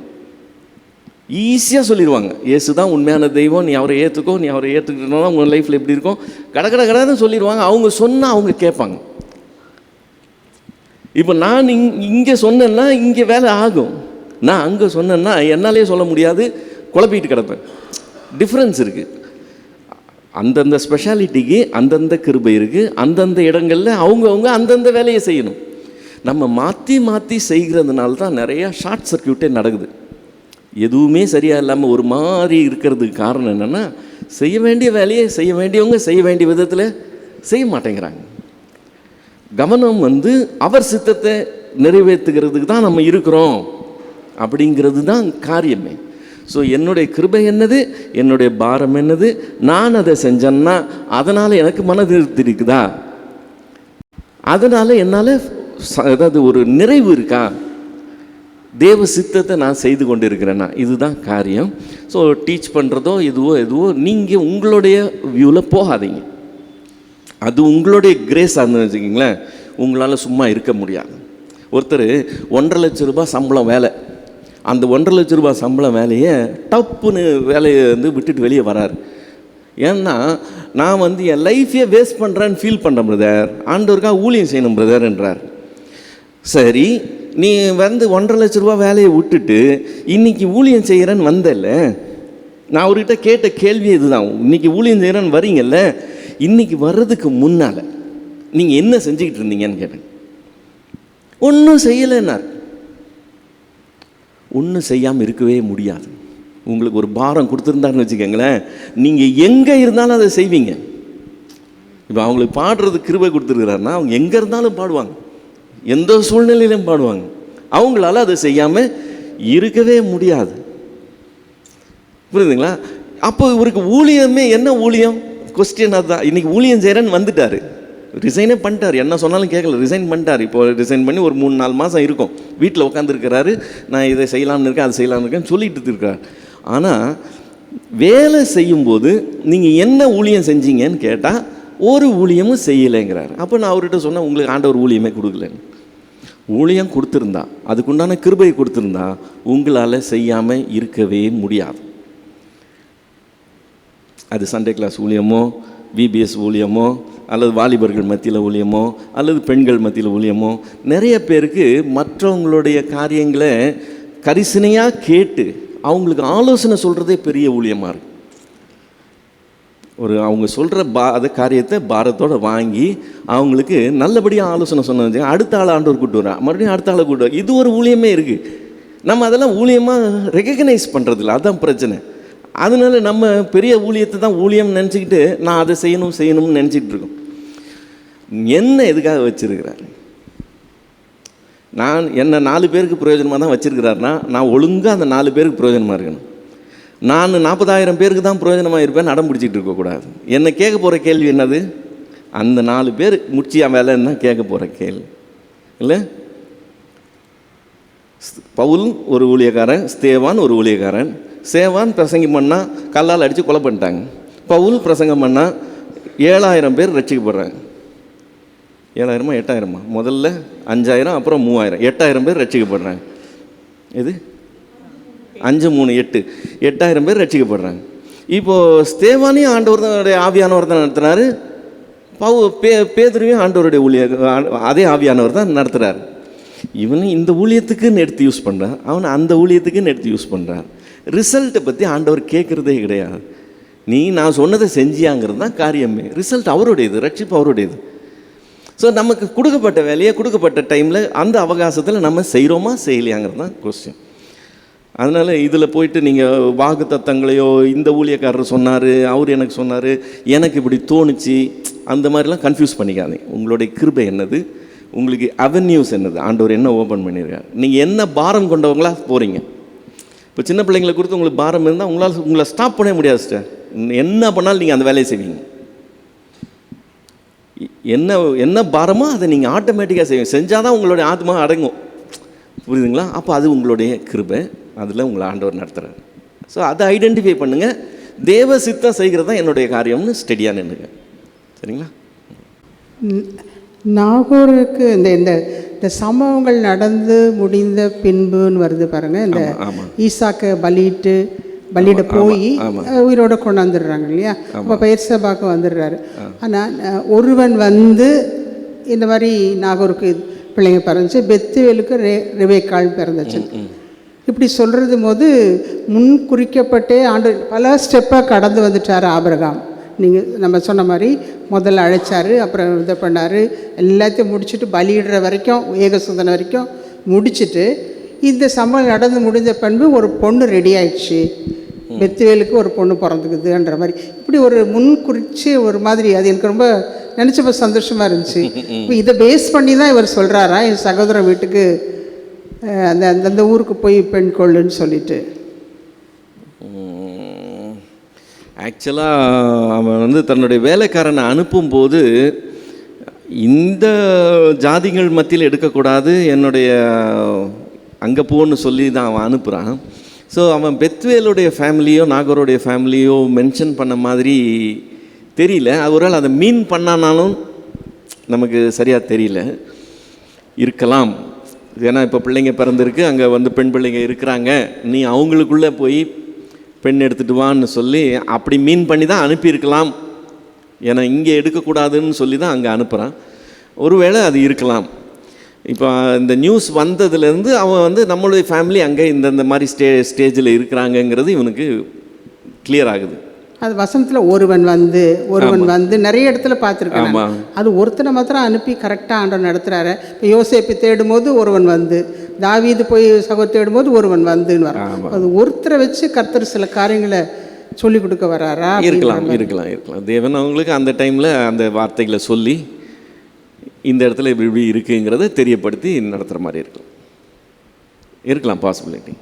ஈஸியாக சொல்லிடுவாங்க. இயேசு தான் உண்மையான தெய்வம், நீ அவரை ஏற்றுக்கோ, நீ அவரை ஏற்றுக்கிட்டோன்னா உங்கள் லைஃப்பில் எப்படி இருக்கும், கடைன்னு சொல்லிடுவாங்க. அவங்க சொன்னால் அவங்க கேட்பாங்க. இப்போ நான் இங்கே சொன்னேன்னா இங்கே வேலை ஆகும், நான் அங்கே சொன்னேன்னா என்னாலே சொல்ல முடியாது, குழப்பிட்டு கிடப்பேன். டிஃப்ரென்ஸ் இருக்குது. அந்தந்த ஸ்பெஷாலிட்டிக்கு அந்தந்த கிருபை இருக்குது. அந்தந்த இடங்களில் அவங்கவுங்க அந்தந்த வேலையை செய்யணும். நம்ம மாற்றி மாற்றி செய்கிறதுனால தான் நிறையா ஷார்ட் சர்க்கியூட்டே நடக்குது. எதுவுமே சரியாக இல்லாமல் ஒரு மாதிரி இருக்கிறதுக்கு காரணம் என்னென்னா, செய்ய வேண்டிய வேலையை செய்ய வேண்டியவங்க செய்ய வேண்டிய விதத்தில் செய்ய மாட்டேங்கிறாங்க. கவனம் அவர் சித்தத்தை நிறைவேற்றுகிறதுக்கு தான் நம்ம இருக்கிறோம் அப்படிங்கிறது தான் காரியமே. ஸோ என்னுடைய கிருபை என்னது, என்னுடைய பாரம் என்னது, நான் அதை செஞ்சேன்னா அதனால் எனக்கு மன திருப்தி இருக்குதா, அதனால் என்னால் அதாவது ஒரு நிறைவு இருக்கா, தேவ சித்தத்தை நான் செய்து கொண்டு இருக்கிறேன்னா, இதுதான் காரியம். ஸோ டீச் பண்ணுறதோ எதுவோ நீங்கள் உங்களுடைய வியூவில் போகாதீங்க. அது உங்களுடைய கிரேஸ் ஆகுதுன்னு வச்சுக்கிங்களேன், உங்களால் சும்மா இருக்க முடியாது. ஒருத்தர் 1.5 லட்ச ரூபாய் சம்பளம் வேலை, அந்த 1.5 லட்ச ரூபாய் சம்பளம் வேலையை டப்புன்னு வேலையை விட்டுட்டு வெளியே வராரு. ஏன்னா நான் என் லைஃப்பையே வேஸ்ட் பண்ணுறேன்னு ஃபீல் பண்ணுறேன் பிரதர், ஆண்டவருக்காக ஊழியம் செய்யணும் பிரதர்ன்றார். சரி, நீ 1.5 லட்ச ரூபா வேலையை விட்டுட்டு இன்றைக்கி ஊழியம் செய்கிறேன்னு வந்தல, நான் அவர்கிட்ட கேட்ட கேள்வி இதுதான். இன்றைக்கி ஊழியம் செய்கிறேன்னு வரீங்கல்ல, இன்றைக்கி வர்றதுக்கு முன்னால் நீங்கள் என்ன செஞ்சுக்கிட்டு இருந்தீங்கன்னு கேட்டேன். ஒன்றும் செய்யலைன்னார். ஒன்றும் செய்யாமல் இருக்கவே முடியாது. உங்களுக்கு ஒரு பாரம் கொடுத்துருந்தாருன்னு வச்சுக்கோங்களேன், நீங்கள் எங்கே இருந்தாலும் அதை செய்வீங்க. இப்போ அவங்களுக்கு பாடுறது கிருபை கொடுத்துருக்கிறாருன்னா அவங்க எங்கே இருந்தாலும் பாடுவாங்க, எந்த சூழ்நிலையிலும் பாடுவாங்க. அவங்களால அதை செய்யாமல் இருக்கவே முடியாது. புரியுதுங்களா? அப்போ இவருக்கு ஊழியமே என்ன ஊழியம், கொஸ்டின் அதுதான். இன்றைக்கி ஊழியம் செய்கிறேன்னு வந்துட்டார், ரிசைனே பண்ணிட்டார், என்ன சொன்னாலும் கேட்கல, ரிசைன் பண்ணிட்டார். இப்போ ரிசைன் பண்ணி ஒரு 3-4 மாதம் இருக்கும், வீட்டில் உட்காந்துருக்கிறாரு. நான் இதை செய்யலாம்னு இருக்கேன், அதை செய்யலாம்னு இருக்கேன்னு சொல்லிட்டு இருக்கிறார். ஆனால் வேலை செய்யும்போது நீங்கள் என்ன ஊழியம் செஞ்சீங்கன்னு கேட்டால் ஒரு ஊழியமும் செய்யலைங்கிறார். அப்போ நான் அவர்கிட்ட சொன்னேன், உங்களுக்கு ஆண்டவர் ஊழியமே கொடுக்கலன்னு. ஊழியம் கொடுத்துருந்தா, அதுக்குண்டான கிருபை கொடுத்துருந்தா உங்களால் செய்யாமல் இருக்கவே முடியாது. அது சண்டே கிளாஸ் ஊழியமோ, விபிஎஸ் ஊழியமோ, அல்லது வாலிபர்கள் மத்தியில் ஊழியமோ, அல்லது பெண்கள் மத்தியில் ஊழியமோ, நிறைய பேருக்கு மற்றவங்களுடைய காரியங்களை கரிசனையாக கேட்டு அவங்களுக்கு ஆலோசனை சொல்கிறதே பெரிய ஊழியமாக இருக்குது. அவங்க சொல்கிற அந்த காரியத்தை பாரத்தோடு வாங்கி அவங்களுக்கு நல்லபடியாக ஆலோசனை சொன்னது, அடுத்த ஆள் ஆண்டவர் கூட்டு வரா, மறுபடியும் அடுத்த ஆளை கூட்டு வர, இது ஒரு ஊழியமே இருக்குது. நம்ம அதெல்லாம் ஊழியமாக ரெகக்னைஸ் பண்ணுறதில்ல, அதுதான் பிரச்சனை. அதனால நம்ம பெரிய ஊழியத்தை தான் ஊழியம் நினச்சிக்கிட்டு நான் அதை செய்யணும்னு நினச்சிக்கிட்டு இருக்கோம். என்ன எதுக்காக வச்சுருக்கிறார்? என்னை 4 பேருக்கு பிரயோஜனமாக தான் வச்சுருக்கிறாருன்னா நான் ஒழுங்காக அந்த 4 பேருக்கு பிரயோஜனமாக இருக்கணும். நான் 40,000 பேருக்கு தான் பிரயோஜனமாக இருப்பேன் அடம் பிடிச்சிட்டு இருக்கக்கூடாது. என்னை கேட்க போகிற கேள்வி என்னது? அந்த 4 பேர் முடிச்சியா வேலைன்னா கேட்க போகிற கேள்வி இல்லை? பவுல் ஒரு ஊழியக்காரன், ஸ்தேவான் ஒரு ஊழியக்காரன். சேவான் பிரசங்கம் பண்ணால் கல்லால் அடித்து கொலை பண்ணிட்டாங்க. பவுல் பிரசங்கம் பண்ணால் 7,000 பேர் ரட்சிக்கப்படுறாங்க. 7,000 8,000 முதல்ல 5,000 அப்புறம் 3,000 8,000 பேர் ரட்சிக்கப்படுறாங்க. இது 5 3 8 8,000 பேர் ரட்சிக்கப்படுறாங்க. இப்போது ஸ்தேவானையும் ஆண்டவருடைய ஆவியானவர் தான் நடத்துகிறாரு. பேதுருவையும் ஆண்டவருடைய அதே ஆவியானவர் தான் நடத்துகிறார். இவனை இந்த ஊழியத்துக்குன்னு எடுத்து யூஸ் பண்ணுறான், அவனை அந்த ஊழியத்துக்குன்னு எடுத்து யூஸ் பண்ணுறான். ரிசல்ட்டை பற்றி ஆண்டவர் கேட்குறதே கிடையாது. நான் சொன்னதை செஞ்சியாங்கிறது தான் காரியமே. ரிசல்ட் அவருடையது, ரட்சிப்பு அவருடையது. ஸோ நமக்கு கொடுக்கப்பட்ட வேலையை கொடுக்கப்பட்ட டைமில் அந்த அவகாசத்தில் நம்ம செய்கிறோமா செய்யலையாங்கிறது தான் கொஸ்டின். அதனால் இதில் போயிட்டு நீங்கள் வாக்கு தத்தங்களையோ இந்த ஊழியக்காரர் சொன்னார், அவர் எனக்கு சொன்னார், எனக்கு இப்படி தோணுச்சு, அந்த மாதிரிலாம் கன்ஃபியூஸ் பண்ணிக்காதீங்க. உங்களுடைய கிருபை என்னது, உங்களுக்கு அவென்யூஸ் என்னது, ஆண்டவர் என்ன ஓப்பன் பண்ணியிருக்காரு, நீங்கள் என்ன பாரம் கொண்டவங்களாக போகிறீங்க. இப்போ சின்ன பிள்ளைங்களை குறித்து உங்களுக்கு பாரம் இருந்தால் உங்களை ஸ்டாப் பண்ண முடியாது சார். என்ன பண்ணாலும் நீங்கள் அந்த வேலையை செய்வீங்க. என்ன பாரமோ அதை நீங்கள் ஆட்டோமேட்டிக்காக செய்வீங்க. செஞ்சால் தான் உங்களுடைய ஆத்மா அடங்கும். புரியுதுங்களா? அப்போ அது உங்களுடைய கிருபை, அதில் உங்களை ஆண்டவர் நடத்துகிறார். ஸோ அதை ஐடென்டிஃபை பண்ணுங்கள். தேவ சித்தம் செய்கிறது தான் என்னுடைய காரியம்னு ஸ்டெடியாக நின்றுங்க. சரிங்களா? நாகூருக்கு இந்த இந்த இந்த சம்பவங்கள் நடந்து முடிந்த பின்புன்னு வருது பாருங்கள். இந்த ஈசாக்கை பலியிட போய் உயிரோட கொண்டாந்துடுறாங்க இல்லையா? அப்போ பெயர்சபாக்கு வந்துடுறாரு. ஆனால் ஒருவன் வந்து இந்த மாதிரி நாகூருக்கு பிள்ளைங்க பிறந்துச்சு, பெத்துவேலுக்கு ரெபேக்காள் பிறந்துச்சு. இப்படி சொல்கிறது போது முன் குறிக்கப்பட்டே ஆண்டு பல ஸ்டெப்பாக கடந்து வந்துட்டார் ஆபிரகாம். நீங்கள் நம்ம சொன்ன மாதிரி முதல்ல அழைச்சார், அப்புறம் இதை பண்ணார், எல்லாத்தையும் முடிச்சுட்டு பலியிடுற வரைக்கும் ஏகசுதனை வரைக்கும் முடிச்சுட்டு இந்த சம்பவம் நடந்து முடிஞ்ச பண்பு ஒரு பொண்ணு ரெடி ஆயிடுச்சு, பெத்துவேலுக்கு ஒரு பொண்ணு பிறந்துக்குதுன்ற மாதிரி இப்படி ஒரு முன் குறித்து ஒரு மாதிரி அது எனக்கு ரொம்ப நினச்சப்போ சந்தோஷமாக இருந்துச்சு. இப்போ இதை பேஸ் பண்ணி தான் இவர் சொல்கிறாரா என் சகோதரன் வீட்டுக்கு அந்த அந்த ஊருக்கு போய் பெண் கொள்ளுன்னு சொல்லிட்டு. ஆக்சுவலாக அவன் வந்து தன்னுடைய வேலைக்காரனை அனுப்பும்போது இந்த ஜாதிகள் மத்தியில் எடுக்கக்கூடாது, என்னுடைய அங்கே போன்னு சொல்லி தான் அவன் அனுப்புகிறான். ஸோ அவன் பெத்வேலுடைய ஃபேமிலியோ நாகருடைய ஃபேமிலியோ மென்ஷன் பண்ண மாதிரி தெரியல. ஒருவேளை அதை மீன் பண்ணானாலும் நமக்கு சரியாக தெரியல, இருக்கலாம். ஏன்னா இப்போ பிள்ளைங்க பிறந்திருக்கு, அங்கே வந்து பெண் பிள்ளைங்க இருக்கிறாங்க, நீ அவங்களுக்குள்ளே போய் பெண் எடுத்துகிட்டு வான்னு சொல்லி அப்படி மீன் பண்ணி தான் அனுப்பியிருக்கலாம். ஏன்னா இங்கே எடுக்கக்கூடாதுன்னு சொல்லி தான் அங்கே அனுப்புகிறான். ஒருவேளை அது இருக்கலாம். இப்போ இந்த நியூஸ் வந்ததுலேருந்து அவன் வந்து நம்மளுடைய ஃபேமிலி அங்கே இந்த மாதிரி ஸ்டேஜில் இருக்கிறாங்கங்கிறது இவனுக்கு கிளியர் ஆகுது. அது வசனத்தில் ஒருவன் வந்து நிறைய இடத்துல பார்த்துருக்காங்க. அது ஒருத்தனை மாத்திரம் அனுப்பி கரெக்டாக ஆண்டவர் நடத்துகிறாரு. இப்போ யோசேப்பு தேடும்போது ஒருவன் வந்து, தாவீது போய் சகோதரர் தேடும்போது ஒருவன் வந்துன்னு வர, அது ஒருத்தரை வச்சு கர்த்தர் சில காரியங்களை சொல்லி கொடுக்க வராரா? இருக்கலாம். தேவன் அவங்களுக்கு அந்த டைமில் அந்த வார்த்தைகளை சொல்லி இந்த இடத்துல இப்படி இருக்குங்கிறத தெரியப்படுத்தி நடத்துகிற மாதிரி இருக்கலாம் பாசிபிலிட்டி.